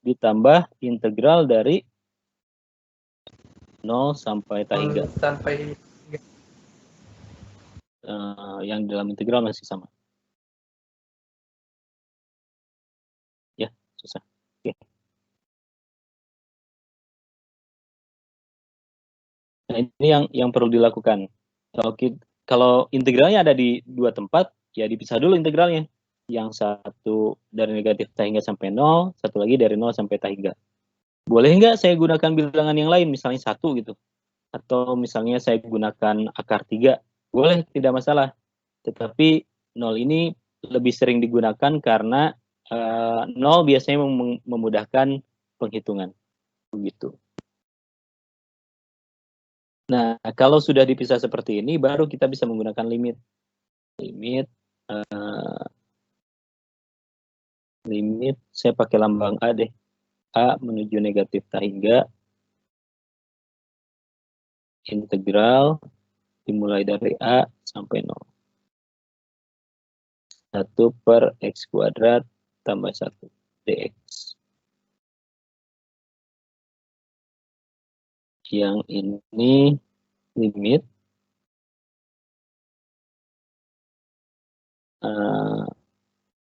Ditambah integral dari 0 sampai tahingga. Sampai yang dalam integral masih sama. Ya, susah. Oke. Nah, ini yang perlu dilakukan. Kalau integralnya ada di dua tempat, ya dipisah dulu integralnya. Yang satu dari negatif tahingga sampai 0, satu lagi dari 0 sampai tahingga. Boleh nggak saya gunakan bilangan yang lain, misalnya 1 gitu. Atau misalnya saya gunakan akar 3. Boleh, tidak masalah. Tetapi 0 ini lebih sering digunakan karena 0 biasanya memudahkan penghitungan. Begitu. Nah, kalau sudah dipisah seperti ini, baru kita bisa menggunakan limit. Limit, saya pakai lambang A deh. A menuju negatif tahingga. Integral dimulai dari A sampai 0. 1 per X kuadrat tambah 1 dx. Yang ini limit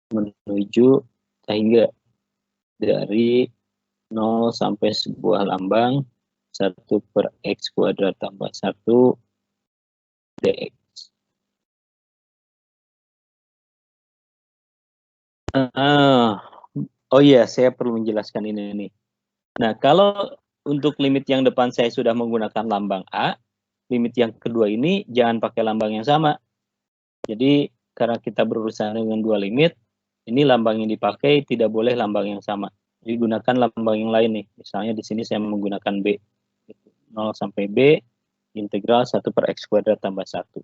menuju tahingga dari 0 sampai sebuah lambang 1 per X kuadrat tambah 1 dx. Oh iya, saya perlu menjelaskan ini nih. Nah, kalau untuk limit yang depan saya sudah menggunakan lambang A, limit yang kedua ini jangan pakai lambang yang sama. Jadi, karena kita berurusan dengan dua limit, ini lambang yang dipakai tidak boleh lambang yang sama. Jadi, gunakan lambang yang lain nih. Misalnya di sini saya menggunakan B. 0 sampai B, integral 1 per X kuadrat tambah 1.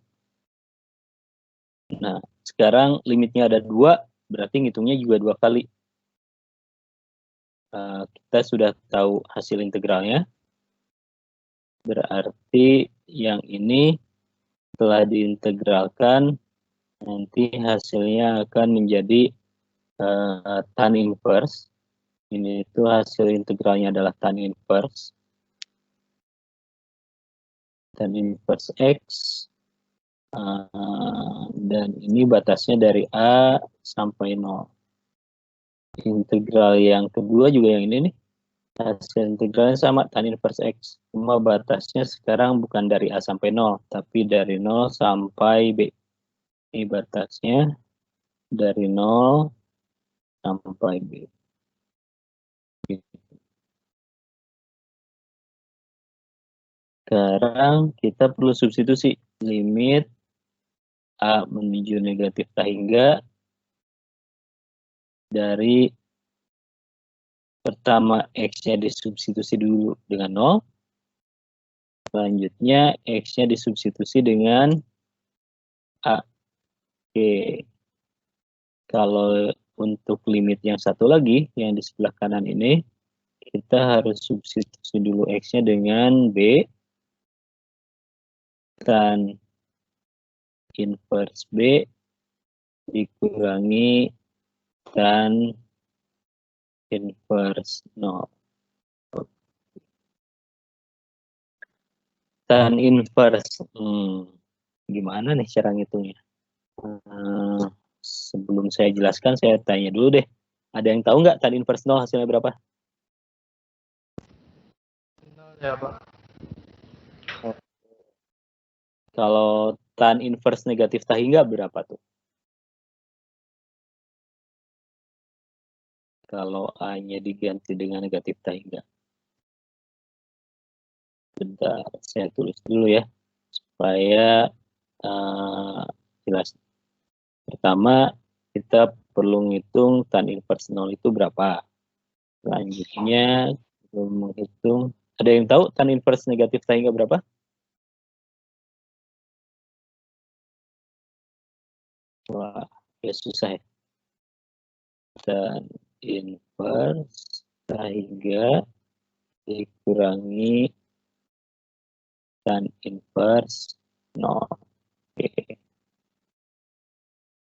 Nah, sekarang limitnya ada 2, berarti ngitungnya juga 2 kali. Kita sudah tahu hasil integralnya. Berarti yang ini setelah diintegralkan, nanti hasilnya akan menjadi tan inverse. Ini itu hasil integralnya adalah tan inverse. Tan inverse X. Dan ini batasnya dari A sampai 0. Integral yang kedua juga yang ini nih. Hasil integralnya sama, tan inverse X. Cuma batasnya sekarang bukan dari A sampai 0, tapi dari 0 sampai B. Ini batasnya dari 0 sampai B. Sekarang kita perlu substitusi limit A menuju negatif tak hingga dari pertama X-nya disubstitusi dulu dengan 0, selanjutnya X-nya disubstitusi dengan A. Oke. Kalau untuk limit yang satu lagi, yang di sebelah kanan ini, kita harus substitusi dulu X-nya dengan B, tan inverse B dikurangi tan inverse 0. Tan inverse, gimana nih cara ngitungnya? Sebelum saya jelaskan, saya tanya dulu deh. Ada yang tahu nggak tan inverse 0 hasilnya berapa? Ya, Pak. Kalau tan inverse negatif tak hingga berapa tuh? Kalau A-nya diganti dengan negatif tak hingga. Bentar, saya tulis dulu ya, supaya jelas. Pertama, kita perlu menghitung tan inverse 0 itu berapa. Selanjutnya, menghitung, ada yang tahu tan inverse negatif tak hingga berapa? Wah, ya susah ya. Tan inverse tak hingga dikurangi tan inverse 0. Oke.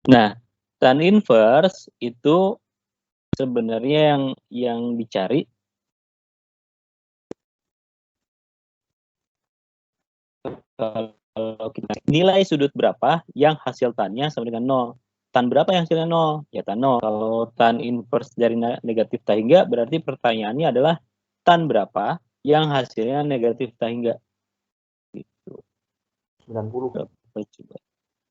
Nah, tan inverse itu sebenarnya yang dicari kalau kita nilai sudut berapa yang hasil tannya sama dengan 0. Tan berapa yang hasilnya 0? Ya tan 0. Kalau tan inverse dari negatif tak hingga, berarti pertanyaannya adalah tan berapa yang hasilnya negatif tak hingga. Gitu. 90. Berapa coba?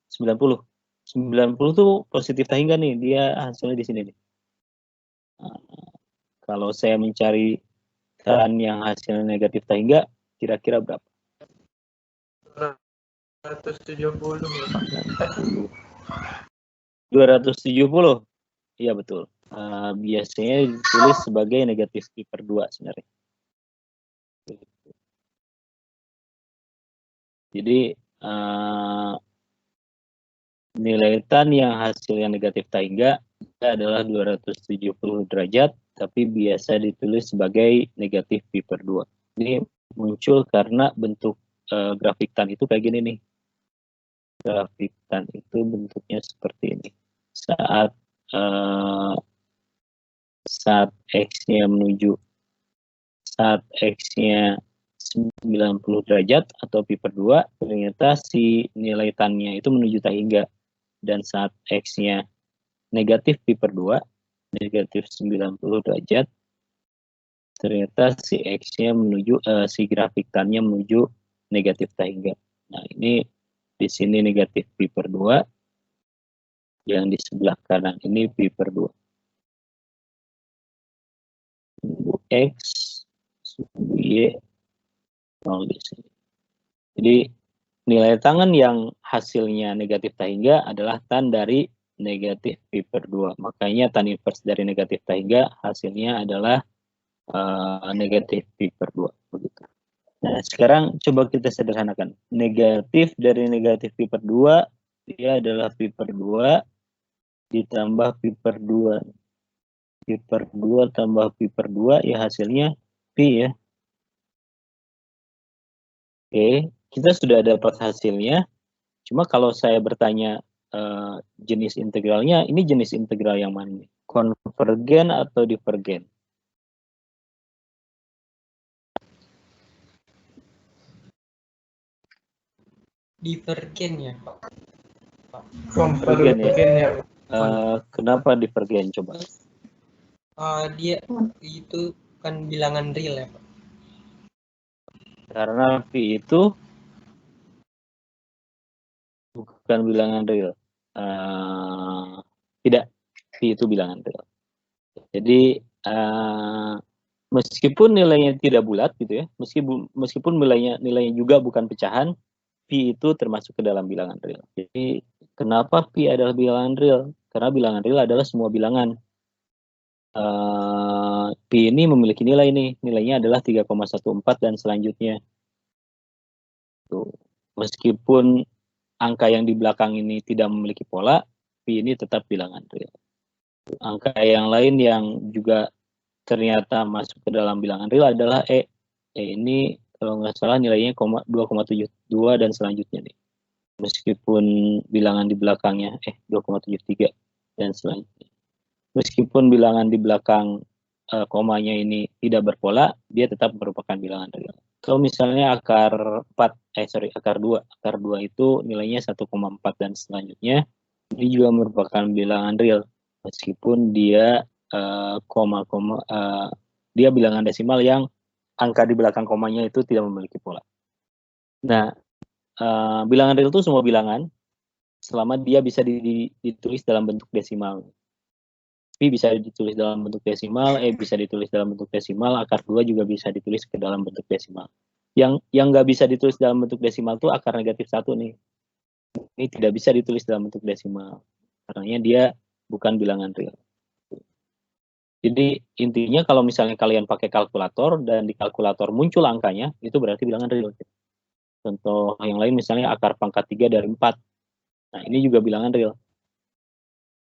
90. 90 tuh positif tak hingga nih, dia hasilnya di sini nih. Nah, kalau saya mencari tan yang hasilnya negatif tak hingga, kira-kira berapa? 270 ya, Pak. 270. Iya betul. Biasanya ditulis sebagai negatif pi per 2 sebenarnya. Jadi nilai tan yang hasilnya negatif tak hingga adalah 270 derajat, tapi biasa ditulis sebagai negatif pi per 2. Ini muncul karena bentuk grafik tan itu kayak gini nih. Grafik tan itu bentuknya seperti ini. Saat X-nya saat X-nya 90 derajat atau pi per 2, ternyata si nilai tan-nya itu menuju tak hingga. Dan saat X-nya negatif pi per 2, negatif 90 derajat, ternyata si X-nya si grafik tan-nya menuju negatif tak hingga. Nah, ini di sini negatif pi per 2, yang di sebelah kanan ini pi per 2. X, Y, 0 di sini. Jadi nilai tangan yang hasilnya negatif tak hingga adalah tan dari negatif pi per 2. Makanya tan inverse dari negatif tak hingga hasilnya adalah negatif pi per 2. Begitu. Nah, sekarang coba kita sederhanakan. Negatif dari negatif pi per 2, dia adalah pi per 2 ditambah pi per 2. Pi per 2 tambah pi per 2, ya hasilnya pi ya. Oke, kita sudah dapat hasilnya. Cuma kalau saya bertanya jenis integralnya, ini jenis integral yang mana? Konvergen atau divergen? Divergen ya, Pak. Konvergen ya. Ya. Kenapa divergen coba? Dia itu kan bilangan real ya, Pak. Karena pi itu bukan bilangan real. Tidak, pi itu bilangan real. Jadi meskipun nilainya tidak bulat gitu ya, meskipun nilainya juga bukan pecahan, Pi itu termasuk ke dalam bilangan real. Jadi kenapa Pi adalah bilangan real? Karena bilangan real adalah semua bilangan. Pi ini memiliki nilai nih, nilainya adalah 3,14 dan selanjutnya. Tuh. Meskipun angka yang di belakang ini tidak memiliki pola, Pi ini tetap bilangan real. Angka yang lain yang juga ternyata masuk ke dalam bilangan real adalah E. E ini kalau nggak salah nilainya 2,72 dan selanjutnya nih. Meskipun bilangan di belakangnya 2,73 dan selanjutnya. Meskipun bilangan di belakang komanya ini tidak berpola, dia tetap merupakan bilangan real. Kalau misalnya akar 2 itu nilainya 1,4 dan selanjutnya, ini juga merupakan bilangan real meskipun dia dia bilangan desimal yang angka di belakang komanya itu tidak memiliki pola. Nah, bilangan real itu semua bilangan selama dia bisa ditulis dalam bentuk desimal. P bisa ditulis dalam bentuk desimal, E bisa ditulis dalam bentuk desimal, akar 2 juga bisa ditulis ke dalam bentuk desimal. Yang nggak bisa ditulis dalam bentuk desimal itu akar negatif 1 nih. Ini tidak bisa ditulis dalam bentuk desimal. Karena dia bukan bilangan real. Jadi intinya kalau misalnya kalian pakai kalkulator dan di kalkulator muncul angkanya, itu berarti bilangan real. Contoh yang lain misalnya akar pangkat 3 dari 4. Nah, ini juga bilangan real.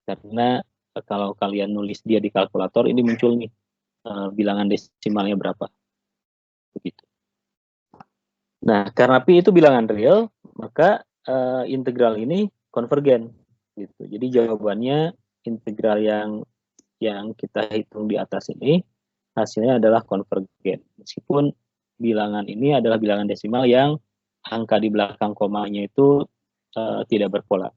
Karena kalau kalian nulis dia di kalkulator, ini muncul nih bilangan desimalnya berapa. Begitu. Nah, karena Pi itu bilangan real, maka integral ini konvergen. Gitu. Jadi jawabannya integral yang kita hitung di atas ini hasilnya adalah konvergen. Meskipun bilangan ini adalah bilangan desimal yang angka di belakang komanya itu tidak berpola.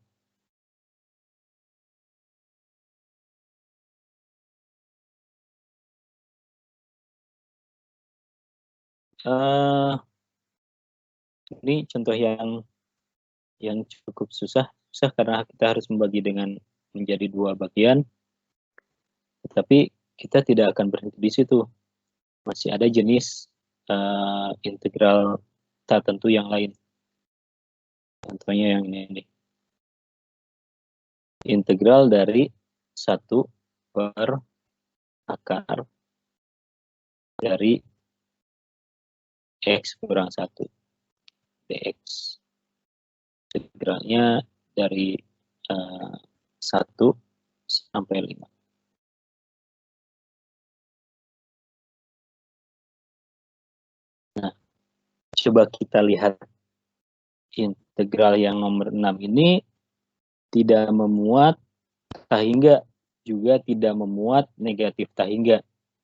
Ini contoh yang cukup susah karena kita harus membagi menjadi 2 bagian. Tetapi kita tidak akan berhenti di situ. Masih ada jenis integral tertentu yang lain. Contohnya yang ini. Integral dari 1 per akar dari X kurang 1 dx. Integralnya dari 1 sampai 5. Nah, coba kita lihat integral yang nomor 6 ini tidak memuat tahingga, juga tidak memuat negatif tahingga.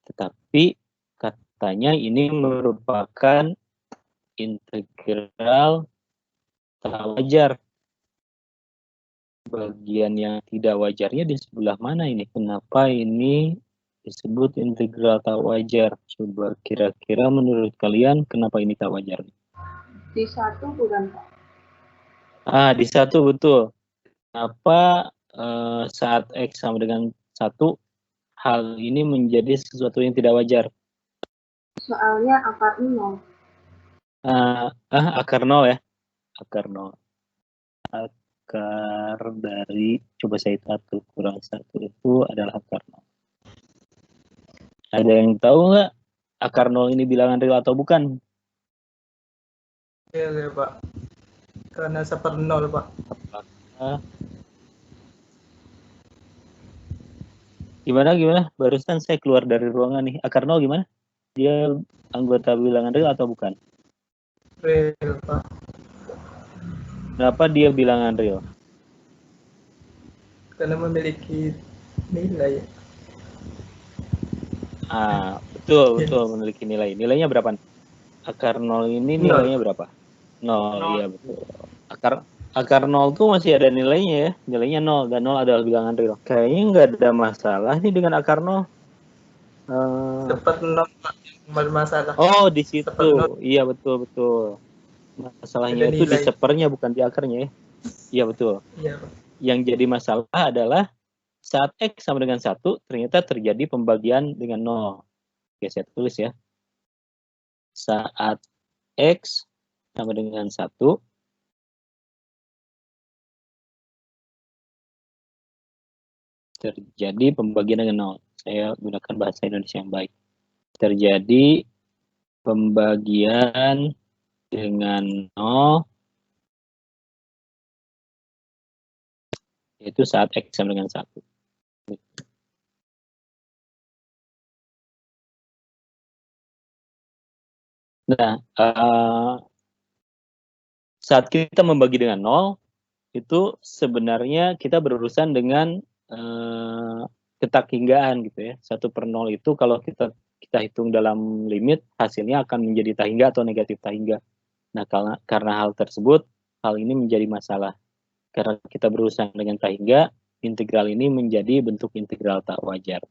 Tetapi katanya ini merupakan integral tak wajar. Bagian yang tidak wajarnya di sebelah mana ini? Kenapa ini disebut integral tak wajar? Coba kira-kira menurut kalian kenapa ini tak wajar? Di 1 bukan, Pak? Di 1 betul. Kenapa saat X sama dengan 1 hal ini menjadi sesuatu yang tidak wajar? Soalnya akar 0. Akar 0 ya. Akar 0. Akar dari, coba saya 1 kurang 1 itu adalah akar 0. Ada yang tahu nggak akar 0 ini bilangan real atau bukan? Iya, Pak. Karena 1/0, Pak. Gimana? Barusan saya keluar dari ruangan nih. Akar 0 gimana? Dia anggota bilangan real atau bukan? Real, Pak. Kenapa dia bilangan real? Karena memiliki nilai. Betul memiliki nilai. Nilainya berapa? Akar 0 ini nilainya berapa? 0, iya betul. Akar 0 tuh masih ada nilainya ya. Nilainya 0 dan 0 adalah bilangan real. Kayaknya nggak ada masalah nih dengan akar 0. 1/0, Pak. Bermasalah. Oh, di situ. Iya betul. Masalahnya itu di sepernya bukan di akarnya ya. Iya betul. Iya, Pak. Yang jadi masalah adalah saat X sama dengan 1 ternyata terjadi pembagian dengan 0. Oke, saya tulis ya. Saat X sama dengan 1 terjadi pembagian dengan nol. Saya gunakan bahasa Indonesia yang baik. Terjadi pembagian dengan nol, yaitu saat X sama dengan 1. Nah, saat kita membagi dengan nol, itu sebenarnya kita berurusan dengan ketakhinggaan gitu ya. 1/0 itu kalau kita hitung dalam limit, hasilnya akan menjadi tahingga atau negatif tahingga. Nah, karena hal tersebut, hal ini menjadi masalah. Karena kita berurusan dengan tahingga, integral ini menjadi bentuk integral tak wajar.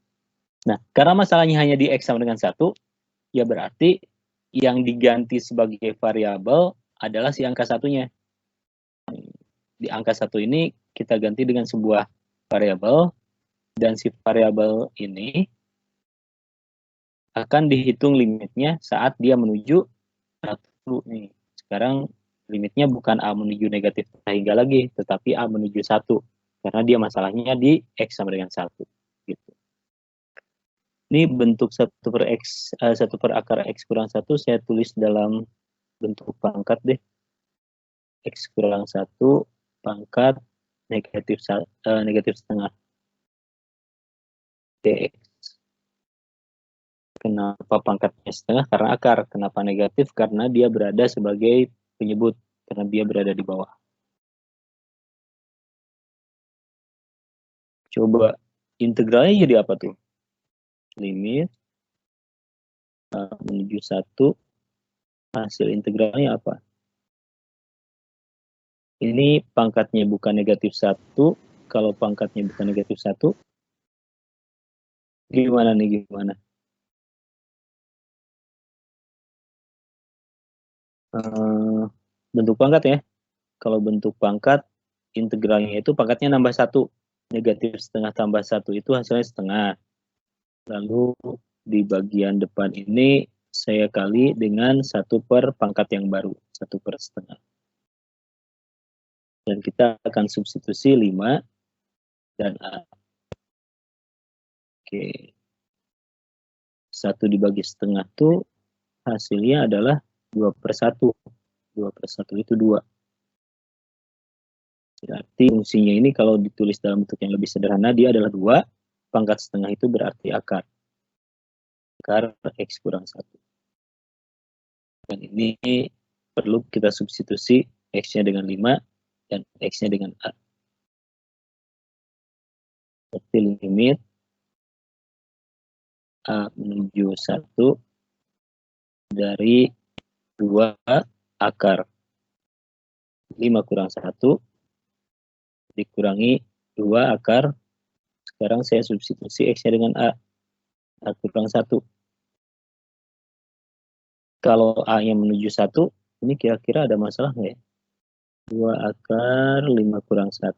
Nah, karena masalahnya hanya di X sama dengan 1, ya berarti yang diganti sebagai variabel adalah si angka satunya. Di angka 1 ini kita ganti dengan sebuah variabel, dan si variabel ini akan dihitung limitnya saat dia menuju 1 nih. Sekarang limitnya bukan A menuju negatif tahingga lagi, tetapi A menuju 1. Karena dia masalahnya di X sama dengan 1. Gitu. Ini bentuk 1/akar X kurang 1 saya tulis dalam bentuk pangkat deh. X kurang 1 pangkat negatif setengah dx. Kenapa pangkatnya setengah? Karena akar. Kenapa negatif? Karena dia berada sebagai penyebut, karena dia berada di bawah. Coba integralnya jadi apa tuh? Limit menuju 1, hasil integralnya apa? Ini pangkatnya bukan negatif 1, kalau pangkatnya bukan negatif 1, gimana nih, gimana? Bentuk pangkat ya. Kalau bentuk pangkat, integralnya itu pangkatnya nambah 1. Negatif setengah tambah 1 itu hasilnya setengah. Lalu di bagian depan ini saya kali dengan 1 per pangkat yang baru, 1 per setengah. Dan kita akan substitusi 5 dan A. Oke. 1 dibagi setengah tuh hasilnya adalah 2 per 1. 2 per 1 itu 2. Berarti fungsinya ini kalau ditulis dalam bentuk yang lebih sederhana, dia adalah 2. Pangkat setengah itu berarti akar. Akar X kurang 1. Dan ini perlu kita substitusi X-nya dengan 5 dan X-nya dengan A. Berarti limit A menuju 1 dari 2 akar 5 kurang 1 dikurangi 2 akar. Sekarang saya substitusi X-nya dengan A. A kurang 1. Kalau A-nya menuju 1, ini kira-kira ada masalah nggak ya? 2 akar 5 kurang 1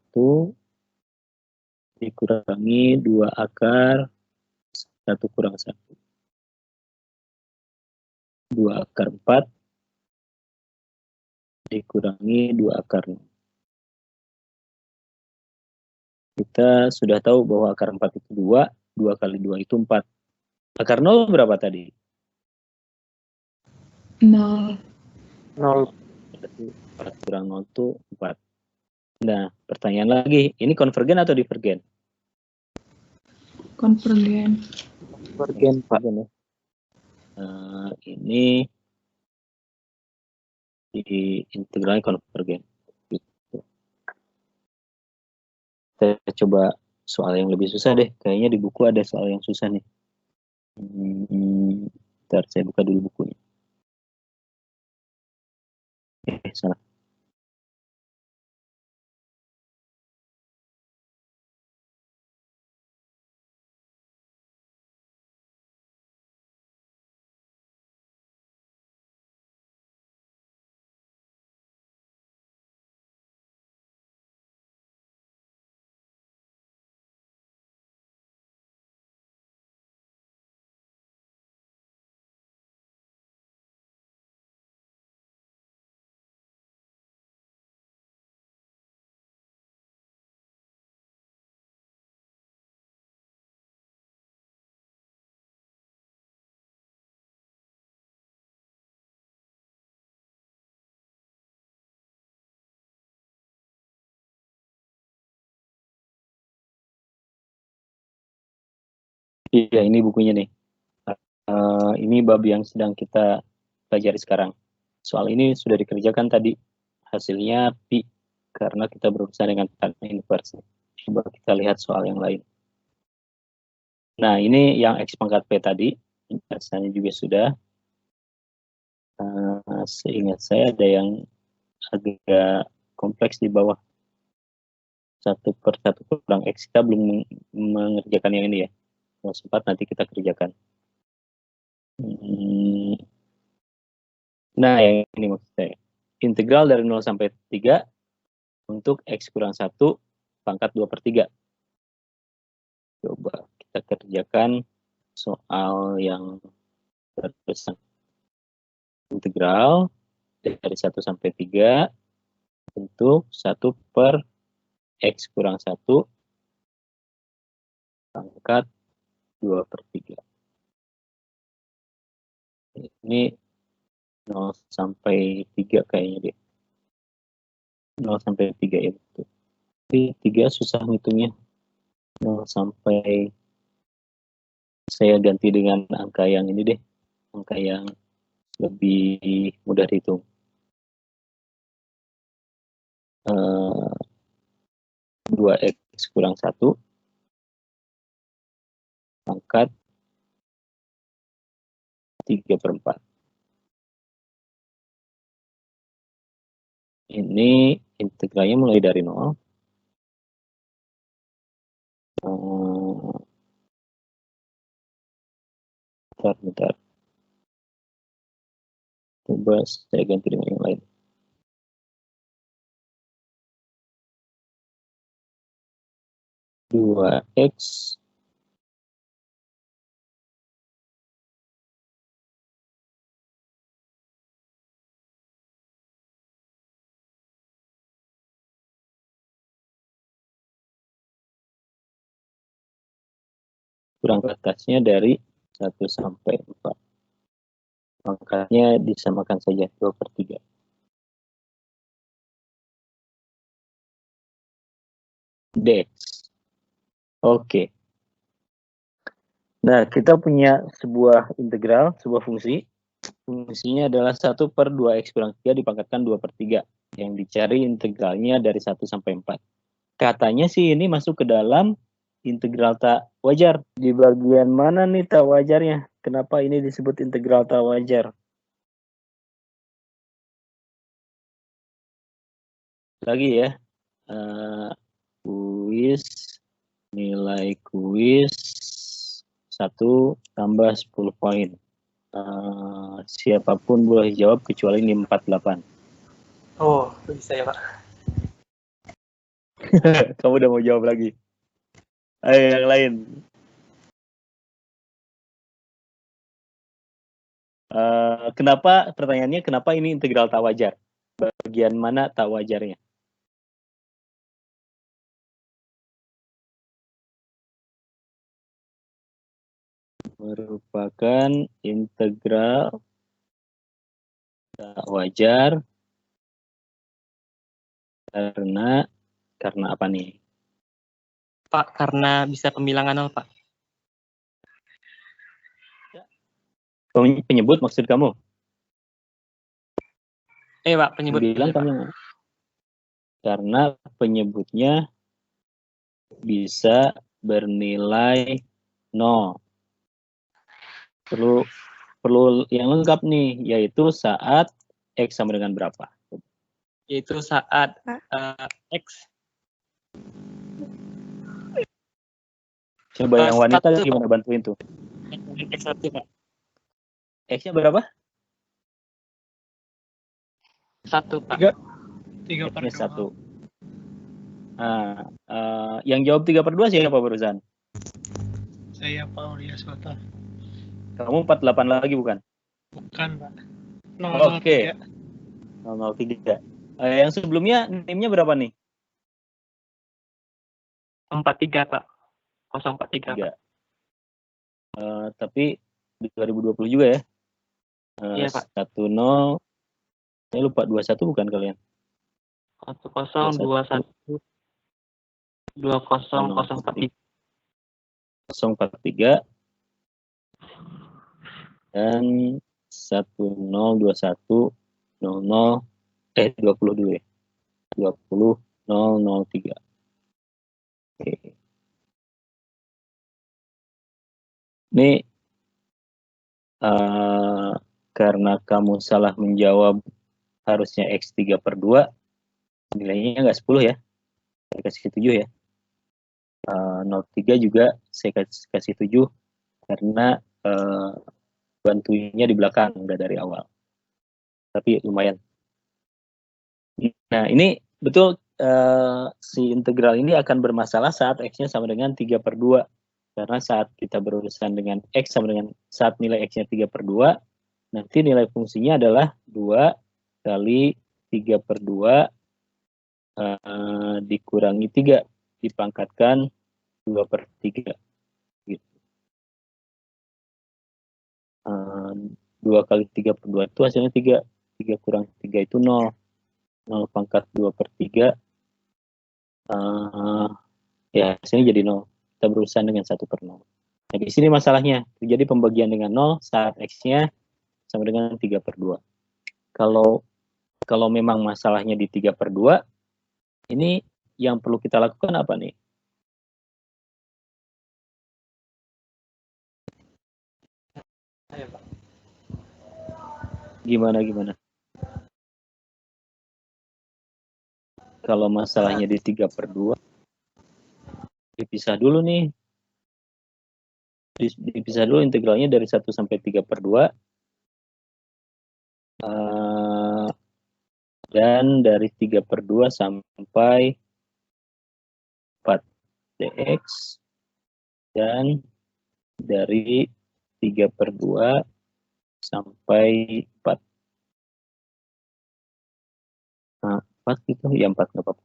dikurangi 2 akar 1 kurang 1. 2 akar 4 dikurangi 2 akar 0. Kita sudah tahu bahwa akar 4 itu 2, 2 kali 2 itu 4. Akar 0 berapa tadi? 0. 0. Berarti 4 kurang 0 itu 4. Nah, pertanyaan lagi, ini konvergen atau divergen? Konvergen. Konvergen, Pak. Ya. Ini di integralnya konvergen. Gitu. Kita coba soal yang lebih susah deh. Kayaknya di buku ada soal yang susah nih. Bentar, saya buka dulu bukunya. Salah. Iya, ini bukunya nih. Ini bab yang sedang kita pelajari sekarang. Soal ini sudah dikerjakan tadi. Hasilnya pi, karena kita berurusan dengan tan inverse. Coba kita lihat soal yang lain. Nah, ini yang X pangkat P tadi. Biasanya juga sudah. Seingat saya ada yang agak kompleks di bawah. 1/1 kurang X. Kita belum mengerjakan yang ini ya. Kalau sempat nanti kita kerjakan. Nah, yang ini maksud saya. Integral dari 0 sampai 3 untuk X kurang 1 pangkat 2/3. Coba kita kerjakan soal yang terusan. Integral dari 1 sampai 3 untuk 1 per X kurang 1 pangkat 2/3. Ini 0 sampai 3 kayaknya deh. 0 sampai 3 itu. Tapi 3 susah ngitungnya. 0 sampai saya ganti dengan angka yang ini deh. Angka yang lebih mudah dihitung. 2X kurang 1 pangkat 3/4. Ini integralnya mulai dari 0. Bentar. Coba saya ganti dengan yang lain. Dua X kurang ke atasnya dari 1 sampai 4. Pangkatnya disamakan saja 2/3. Dx. Oke. Nah, kita punya sebuah integral, sebuah fungsi. Fungsinya adalah 1 per 2X kurang 3 dipangkatkan 2/3. Yang dicari integralnya dari 1 sampai 4. Katanya sih ini masuk ke dalam integral tak wajar. Di bagian mana nih tak wajarnya? Kenapa ini disebut integral tak wajar? Lagi ya. Kuis, nilai kuis 1 tambah 10 poin. Siapapun boleh jawab kecuali ini 48. Oh, bisa ya, Pak. Kamu udah mau jawab lagi? Ayo yang lain. Pertanyaannya kenapa ini integral tak wajar? Bagian mana tak wajarnya? Merupakan integral tak wajar karena apa nih? Pak, karena bisa pembilangan 0, Pak. Penyebut maksud kamu? Pak, penyebut Bilang Pak. kamu. Karena penyebutnya bisa bernilai 0. Perlu yang lengkap nih, yaitu saat X sama dengan berapa? Yaitu saat X. Coba yang wanita 1, gimana bantuin tuh? X1, Pak. X-nya berapa? 1, Pak. 3/2. X-nya 1. Nah, yang jawab 3/2 siapa barusan? Saya Paulias Soto. Kamu 48 lagi bukan? Bukan, Pak. Oke. 003. Yang sebelumnya NIM-nya berapa nih? 43, Pak. 043, Pak. Tapi di 2020 juga ya? Iya, Pak. 10. Saya lupa 21 bukan kalian? 1021 20043. 043 dan 1021 00 20 dulu ya. 20 003. Oke. Ini karena kamu salah menjawab harusnya X 3/2, nilainya nggak 10 ya. Saya kasih 7 ya. 03 juga saya kasih 7 karena bantuinnya di belakang, nggak dari awal. Tapi lumayan. Nah, ini betul si integral ini akan bermasalah saat X-nya sama dengan 3/2. Karena saat kita berurusan dengan X sama dengan saat nilai X-nya 3/2, nanti nilai fungsinya adalah 2 kali 3/2 dikurangi 3 dipangkatkan 2/3. Gitu. 2 kali 3/2 itu hasilnya 3. 3 kurang 3 itu 0. 0 pangkat 2/3. Ya, hasilnya jadi 0. Kita berurusan dengan 1/0. Nah, di sini masalahnya. Terjadi pembagian dengan 0 saat X-nya sama dengan 3/2. Kalau memang masalahnya di 3/2, ini yang perlu kita lakukan apa nih? Ayo, Pak. Gimana? Kalau masalahnya di 3/2, dipisah dulu nih. Dipisah dulu integralnya dari 1 sampai 3/2. Dan dari 3/2 sampai 4 dx. Dan dari 3/2 sampai 4. Nah, 4 gitu, ya 4 nggak apa-apa.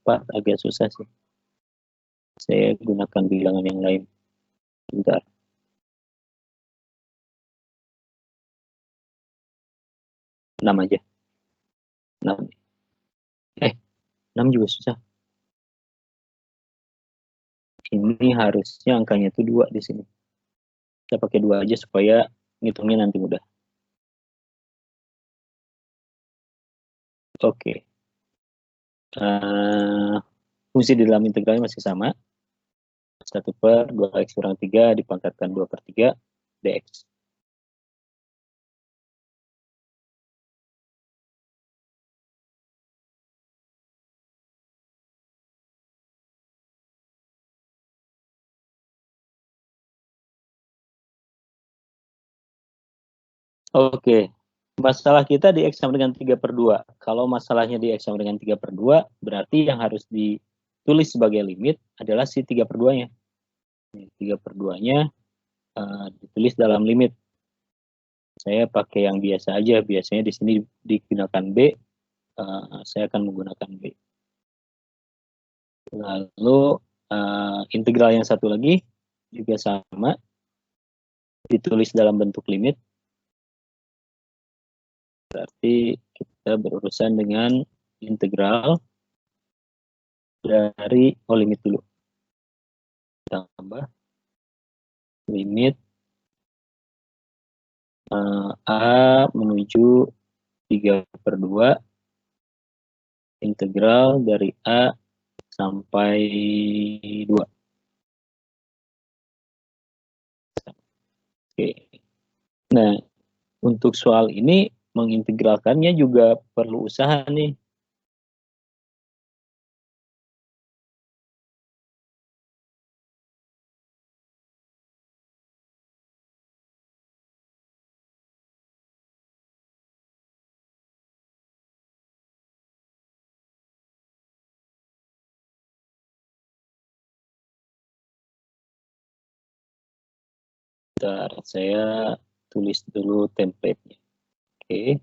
4 agak susah sih. Saya gunakan bilangan yang lain. Bentar. Enam aja. 6. 6 juga susah. Ini harusnya angkanya itu 2 di sini. Kita pakai 2 aja supaya ngitungnya nanti mudah. Oke. Fungsi di dalam integralnya masih sama. 1/2x kurang 3 dipangkatkan 2/3 dx. Oke. Masalah kita di X sama dengan 3/2. Kalau masalahnya di X sama dengan 3/2, berarti yang harus ditulis sebagai limit adalah si 3/2-nya. 3/2-nya ditulis dalam limit. Saya pakai yang biasa aja. Biasanya di sini digunakan B. Saya akan menggunakan B. Lalu integral yang satu lagi juga sama. Ditulis dalam bentuk limit. Berarti kita berurusan dengan integral dari limit dulu. Tambah limit A menuju 3/2 integral dari A sampai 2. Oke. Nah, untuk soal ini mengintegralkannya juga perlu usaha nih. Bentar, saya tulis dulu template-nya. Oke.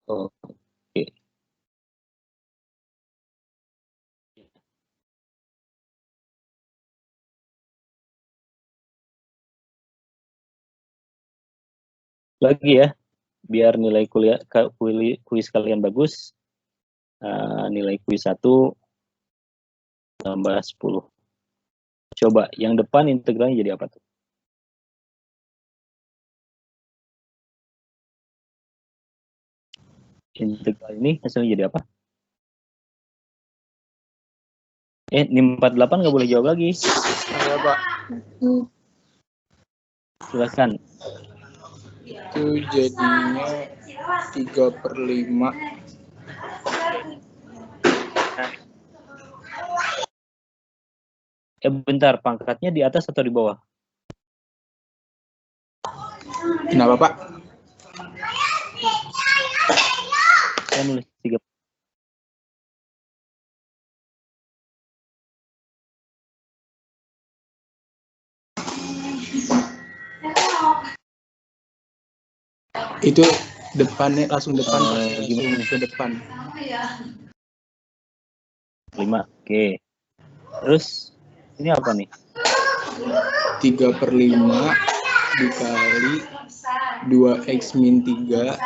Oke. Lagi ya, biar nilai kuis kalian bagus. Nilai kuis 1 tambah 10. Coba yang depan integralnya jadi apa tuh? integral ini hasilnya jadi apa? Ini 48 nggak boleh jawab lagi. Saya Pak. Silakan. Itu jadinya 3/5. Bentar, pangkatnya di atas atau di bawah? Kenapa Pak? Saya nulis 3. Itu depannya langsung depan Pak. Gimana? Langsung ke depan. 5. Oke. Terus ini apa nih? 3/5 dikali 2x min 3.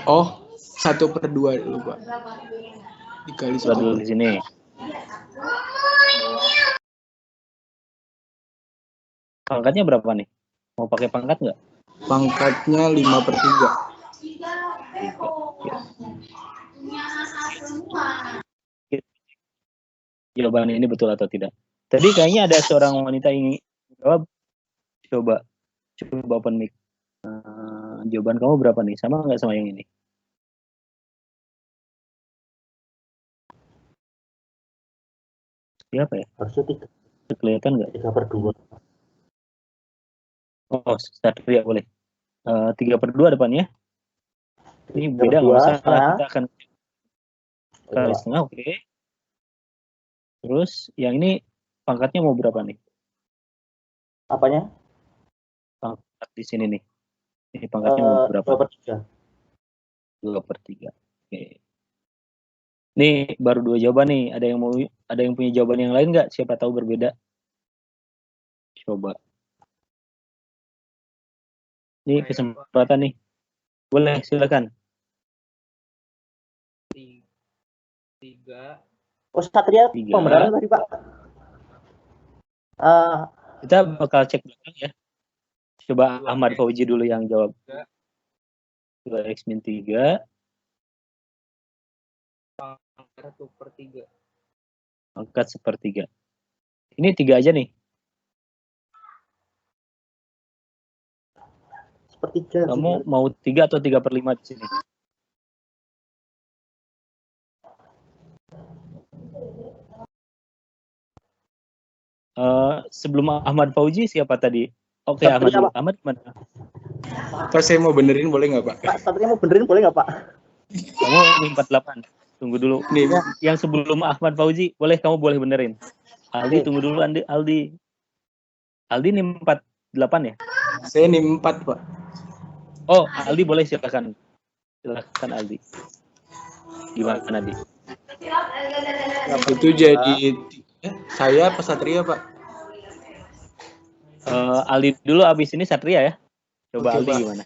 Oh, 1/2 dulu Pak. Dikali Coba dulu 1/2. di sini. Pangkatnya berapa nih? Mau pakai pangkat nggak? Pangkatnya 5/3. Jawaban ini betul atau tidak? Tadi kayaknya ada seorang wanita yang jawab. Coba open mic. Jawaban kamu berapa nih? Sama nggak sama yang ini? Siapa ya? Harusnya 3. Kelihatan nggak? 3/2. Oh, Satria boleh. 3/2 depannya. Ini beda nggak 3/2 masalah. setengah. Kita akan kali setengah, oke. Terus yang ini pangkatnya mau berapa nih? Apanya? Pangkat di sini nih. Ini pangkatnya mau berapa? 2/3. 2/3. Oke. Nih baru 2 jawaban nih. Ada yang punya jawaban yang lain nggak? Siapa tahu berbeda. Coba. Ini kesempatan nih. Boleh, silakan. 3. Oh, Satria 3. pembenaran tadi Pak. Kita bakal cek belakang ya. Coba Ahmad Fauzi dulu yang jawab. 2x min 3. 1/3. Pangkat 1/3. Ini 3 aja nih. 1/3. Kamu mau 3 atau 3/5 di sini? Sebelum Ahmad Fauzi siapa tadi? Oke, Ahmad dulu. Ahmad mana? Pak, saya mau benerin boleh nggak Pak? Pak, Satria mau benerin boleh nggak Pak? Kamu ini 48. Tunggu dulu. Nih, Yang sebelum Ahmad Fauzi, kamu boleh benerin. Aldi, tunggu dulu Aldi. Aldi ini 48 ya? saya nih 4 Pak. Oh, Aldi boleh, silakan. Silakan Aldi. Gimana Aldi? Itu jadi saya apa Satria Pak? Aldi dulu, abis ini Satria ya. Coba Oke, Aldi Pak. gimana?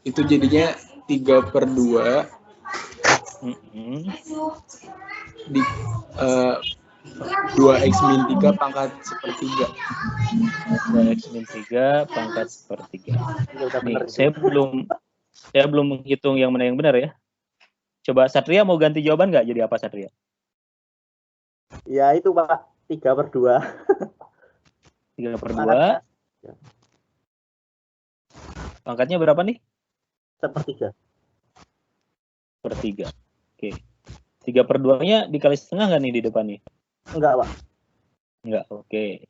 Itu jadinya 3/2 di 2x min 3 pangkat 1/3. 2x min 3 pangkat 1/3. Nih, saya belum menghitung yang mana yang benar ya. Coba Satria mau ganti jawaban nggak? Jadi apa Satria? Ya itu Pak, 3/2. 3/2. Pangkatnya berapa nih? 1/3. 1/3. Oke. 3/2-nya dikali setengah nggak nih di depannya? Enggak Pak. Enggak, oke.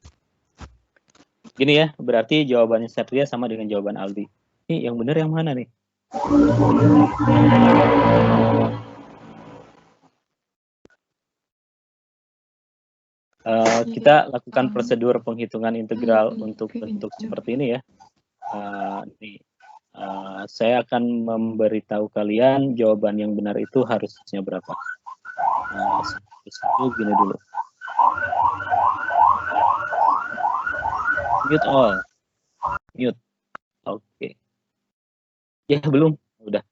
Gini ya, berarti jawabannya Satria sama dengan jawaban Aldi. Ini yang benar yang mana nih? Kita lakukan prosedur penghitungan integral untuk bentuk seperti ini ya. Saya akan memberitahu kalian jawaban yang benar itu harusnya berapa. Gini dulu. Mute all. Mute. Oke. Ya belum. Udah.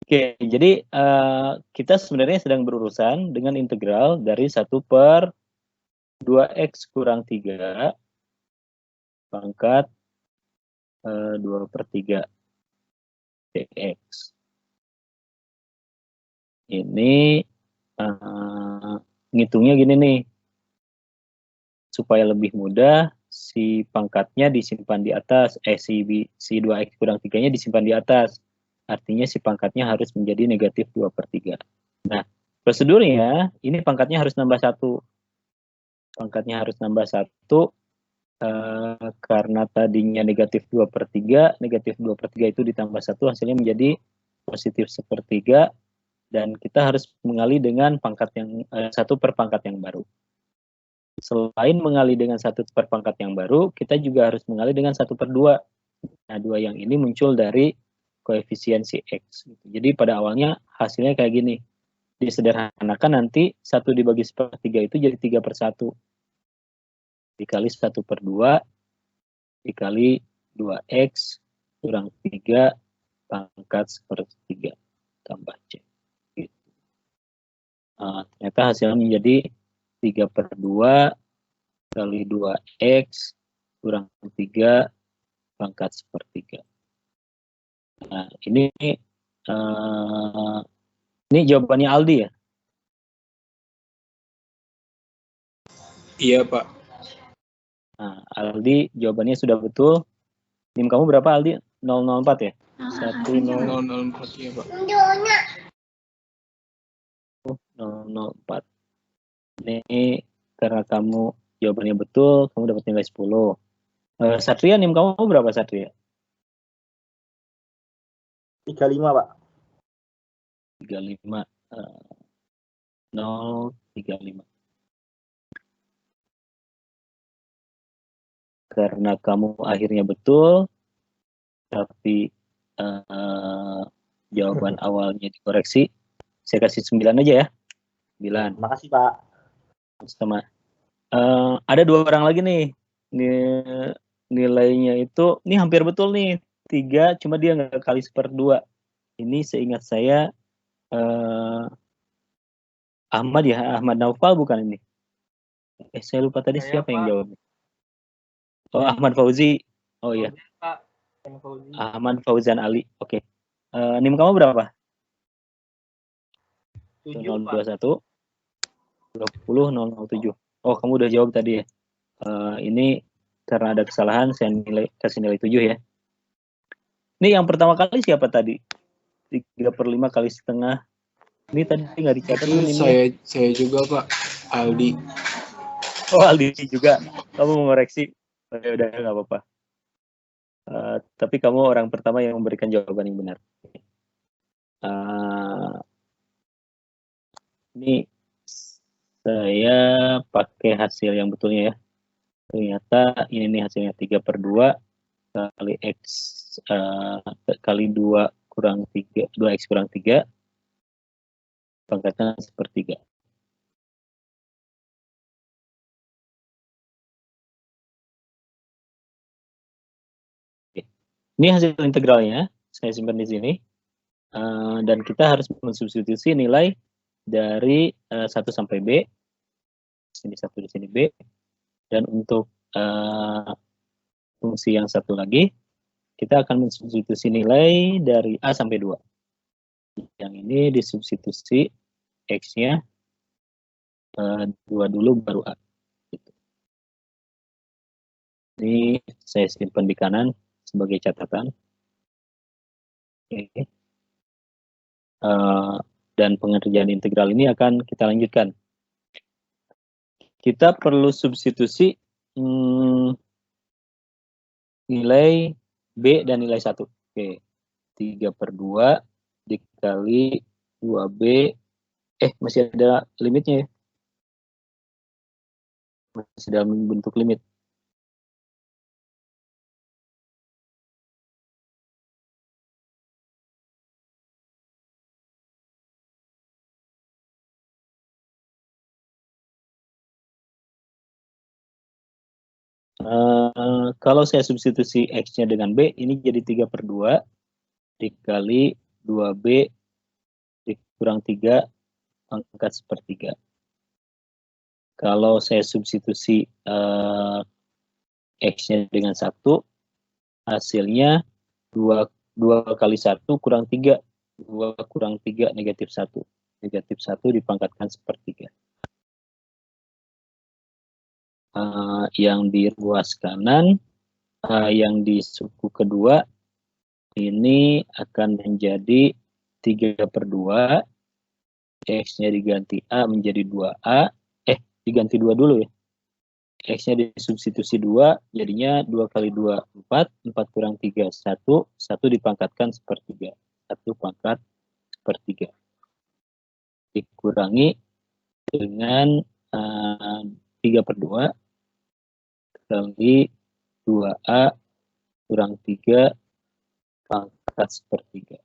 Oke, jadi kita sebenarnya sedang berurusan dengan integral dari 1/2x kurang 3 pangkat 2/3. dx. Ini ngitungnya gini nih, supaya lebih mudah, si pangkatnya disimpan di atas, si 2x kurang 3-nya disimpan di atas. Artinya si pangkatnya harus menjadi negatif 2/3. Nah, prosedurnya, ini pangkatnya harus nambah 1. Pangkatnya harus nambah 1, karena tadinya negatif 2/3, negatif 2/3 itu ditambah 1, hasilnya menjadi positif 1/3, dan kita harus mengali dengan pangkat yang 1 per pangkat yang baru. Selain mengali dengan 1 per pangkat yang baru, kita juga harus mengali dengan 1/2. Nah, 2 yang ini muncul dari koefisien si X. Jadi pada awalnya hasilnya kayak gini. Disederhanakan nanti 1 dibagi 1/3 itu jadi 3/1. Dikali 1/2, dikali 2x kurang 3 pangkat 1/3 tambah C. Gitu. Ternyata hasilnya menjadi 3/2 kali 2x kurang 3 pangkat 1/3. Nah, ini jawabannya Aldi ya? Iya, Pak. Nah, Aldi jawabannya sudah betul. NIM kamu berapa, Aldi? 004 ya? 1004. 004 ya, Pak. 004. Ini karena kamu jawabannya betul, kamu dapat nilai 10. Satria, NIM kamu berapa, Satria? 35, Pak. 35. 035. Karena kamu akhirnya betul, tapi jawaban awalnya dikoreksi, saya kasih 9 aja ya. 9. Makasih, Pak. Sama. Ada 2 orang lagi nih. Nilainya itu, ini hampir betul nih. 3, cuma dia nggak kali 1/2. Ini seingat saya Ahmad ya, Ahmad Naufal bukan ini? Saya lupa tadi Saya, siapa yang Pak. jawab. Oh, Ahmad Fauzi. Oh iya, Pak. Yang Fauzi. Ahmad Fauzan Ali. Oke. NIM kamu berapa? 7, Pak. 021 20 007. Oh, kamu udah jawab tadi ya. Ini karena ada kesalahan, saya kasih nilai 7 ya. Ini yang pertama kali siapa tadi? 3/5 kali setengah. Ini tadi nggak dicatat. Itu saya juga, Pak. Aldi. Oh, Aldi juga. Kamu mengoreksi. Ya udah, nggak apa-apa. Tapi kamu orang pertama yang memberikan jawaban yang benar. Ini saya pakai hasil yang betulnya ya. Ternyata ini nih hasilnya 3/2 kali X kali 2 kurang 3, 2X kurang 3 pangkatnya 1/3. Ini hasil integralnya, saya simpan di sini. Dan kita harus mensubstitusi nilai dari 1 sampai B. Sini 1, di sini B. Dan untuk fungsi yang satu lagi, kita akan mensubstitusi nilai dari A sampai 2. Yang ini disubstitusi X-nya 2 dulu baru A. Gitu. Ini saya simpan di kanan sebagai catatan. Oke. Dan pengerjaan integral ini akan kita lanjutkan. Kita perlu substitusi nilai B dan nilai 1. Oke. 3/2 dikali 2B. Masih ada limitnya ya? Masih dalam bentuk limit. Kalau saya substitusi X-nya dengan B, ini jadi 3/2 dikali 2B dikurang 3 pangkat 1/3. Kalau saya substitusi X-nya dengan 1, hasilnya 2 2 kali 1 kurang 3. 2 kurang 3 negatif 1. Negatif 1 dipangkatkan sepertiga. Yang di ruas kanan, yang di suku kedua, ini akan menjadi 3/2. X-nya diganti A menjadi 2A. Diganti 2 dulu ya. X-nya disubstitusi 2, jadinya 2 kali 2, 4. 4 kurang 3, 1. 1 dipangkatkan sepertiga. 1 pangkat sepertiga. Dikurangi dengan 3/2 kali 2A kurang 3 pangkat sepertiga.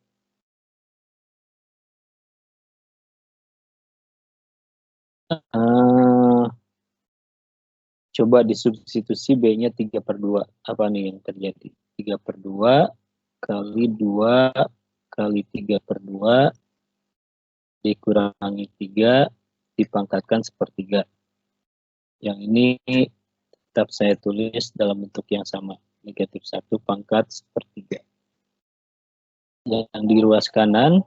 Coba disubstitusi B-nya 3/2. Apa nih yang terjadi? 3/2 kali 2 kali 3/2 dikurangi 3 dipangkatkan sepertiga. Yang ini tetap saya tulis dalam bentuk yang sama. Negatif 1 pangkat sepertiga. Yang di ruas kanan,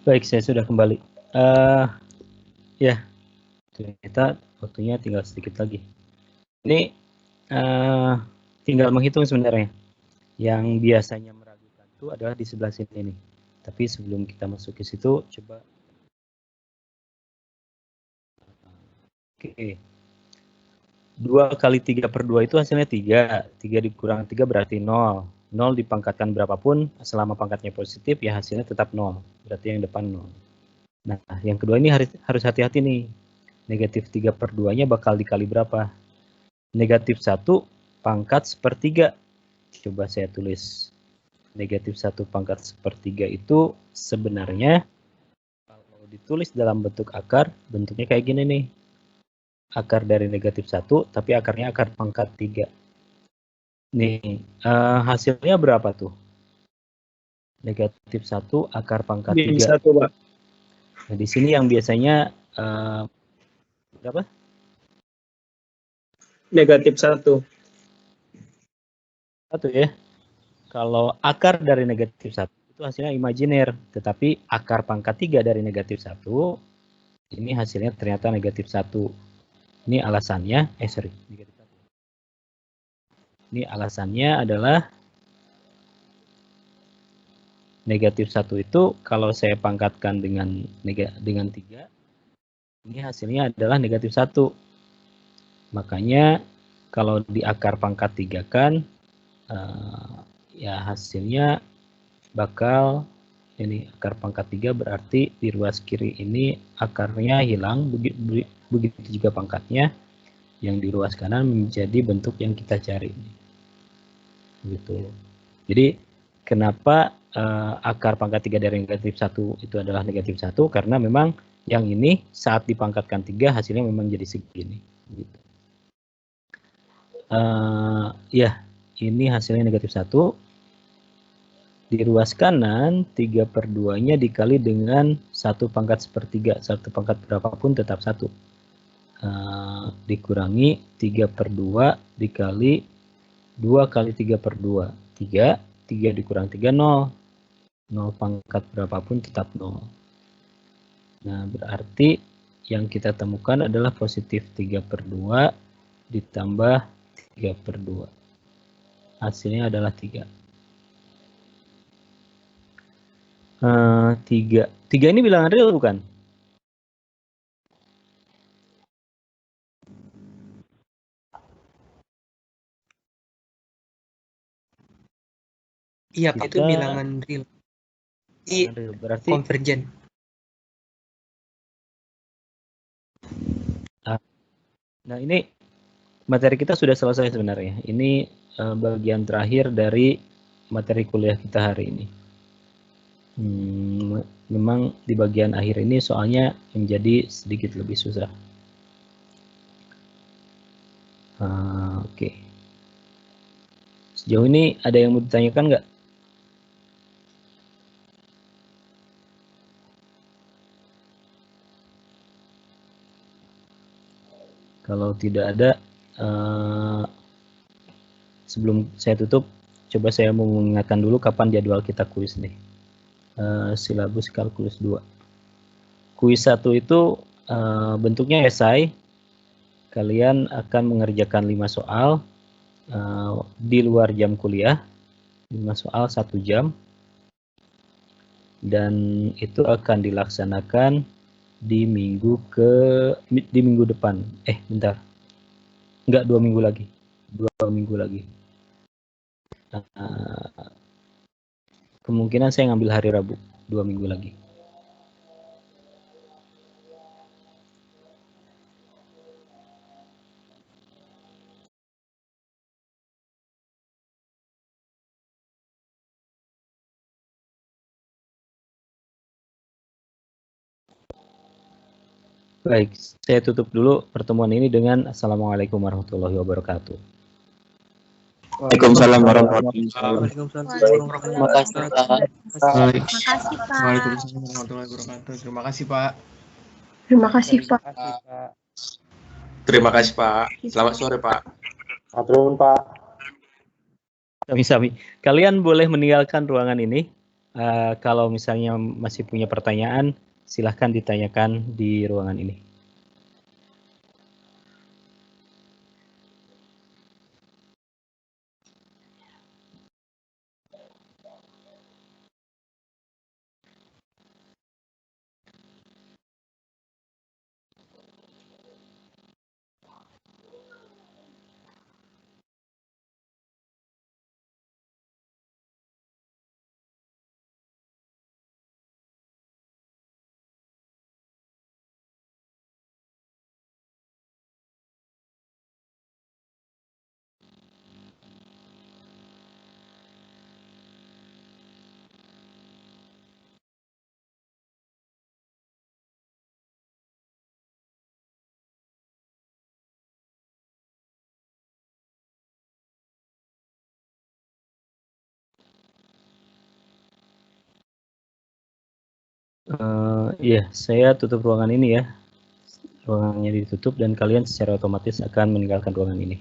Baik, saya sudah kembali. Ya, ternyata waktunya tinggal sedikit lagi. Ini tinggal menghitung sebenarnya. Yang biasanya meragukan itu adalah di sebelah sini nih. Tapi sebelum kita masuk ke situ, coba. Oke. 2 kali 3/2 itu hasilnya 3. 3 dikurang 3 berarti 0. 0 dipangkatkan berapapun, selama pangkatnya positif, ya hasilnya tetap 0. Berarti yang depan 0. Nah, yang kedua ini harus hati-hati nih. Negatif 3/2-nya bakal dikali berapa? Negatif 1 pangkat 1/3. Coba saya tulis. Negatif 1 pangkat 1/3 itu sebenarnya, kalau ditulis dalam bentuk akar, bentuknya kayak gini nih. Akar dari negatif 1, tapi akarnya akar pangkat 3. Nih, hasilnya berapa tuh? Negatif 1 akar pangkat 3. 1, Pak. Nah, di sini yang biasanya berapa? Negatif 1. 1 ya. Kalau akar dari negatif 1 itu hasilnya imajiner, tetapi akar pangkat 3 dari negatif 1 ini hasilnya ternyata negatif 1. Ini alasannya, negatif 1. Ini alasannya adalah negatif 1 itu kalau saya pangkatkan dengan 3, ini hasilnya adalah negatif 1. Makanya kalau di akar pangkat 3 kan, ya hasilnya bakal ini akar pangkat 3 berarti di ruas kiri ini akarnya hilang, begitu juga pangkatnya. Yang di ruas kanan menjadi bentuk yang kita cari. Gitu. Jadi kenapa akar pangkat 3 dari negatif 1 itu adalah negatif 1? Karena memang yang ini saat dipangkatkan 3 hasilnya memang jadi segini. Gitu. Ya, ini hasilnya negatif 1. Di ruas kanan 3/2-nya dikali dengan 1 pangkat 1/3. 1 pangkat berapapun tetap 1. Dikurangi 3/2 dikali 2 kali 3/2. 3 dikurang 3, 0. 0 pangkat berapapun tetap 0. Nah, berarti yang kita temukan adalah positif 3/2 ditambah 3/2. Hasilnya adalah 3. 3 ini bilangan real bukan? Iya, Pak, itu bilangan real. Berarti Konvergen. Nah, ini materi kita sudah selesai sebenarnya. Ini bagian terakhir dari materi kuliah kita hari ini. Memang di bagian akhir ini soalnya menjadi sedikit lebih susah. Oke. Sejauh ini ada yang mau ditanyakan nggak? Kalau tidak ada, sebelum saya tutup, coba saya mau mengingatkan dulu kapan jadwal kita kuis nih. Silabus kalkulus 2. Kuis 1 itu bentuknya esai. Kalian akan mengerjakan 5 soal di luar jam kuliah. 5 soal 1 jam. Dan itu akan dilaksanakan di minggu depan. Bentar. Enggak, 2 minggu lagi. 2 minggu lagi. Kemungkinan saya ngambil hari Rabu, 2 minggu lagi. Baik, saya tutup dulu pertemuan ini dengan Assalamualaikum warahmatullahi wabarakatuh. Waalaikumsalam warahmatullahi Waalaikumsalam. Terima kasih, Pak. Waalaikumsalam warahmatullahi wabarakatuh. Terima kasih, Pak. Terima kasih, Pak. Terima kasih, Pak. Selamat sore, Pak. Matur, Pak. Sami-sami. Kalian boleh meninggalkan ruangan ini. Kalau misalnya masih punya pertanyaan, silahkan ditanyakan di ruangan ini. Iya, saya tutup ruangan ini ya. Ruangannya ditutup dan kalian secara otomatis akan meninggalkan ruangan ini.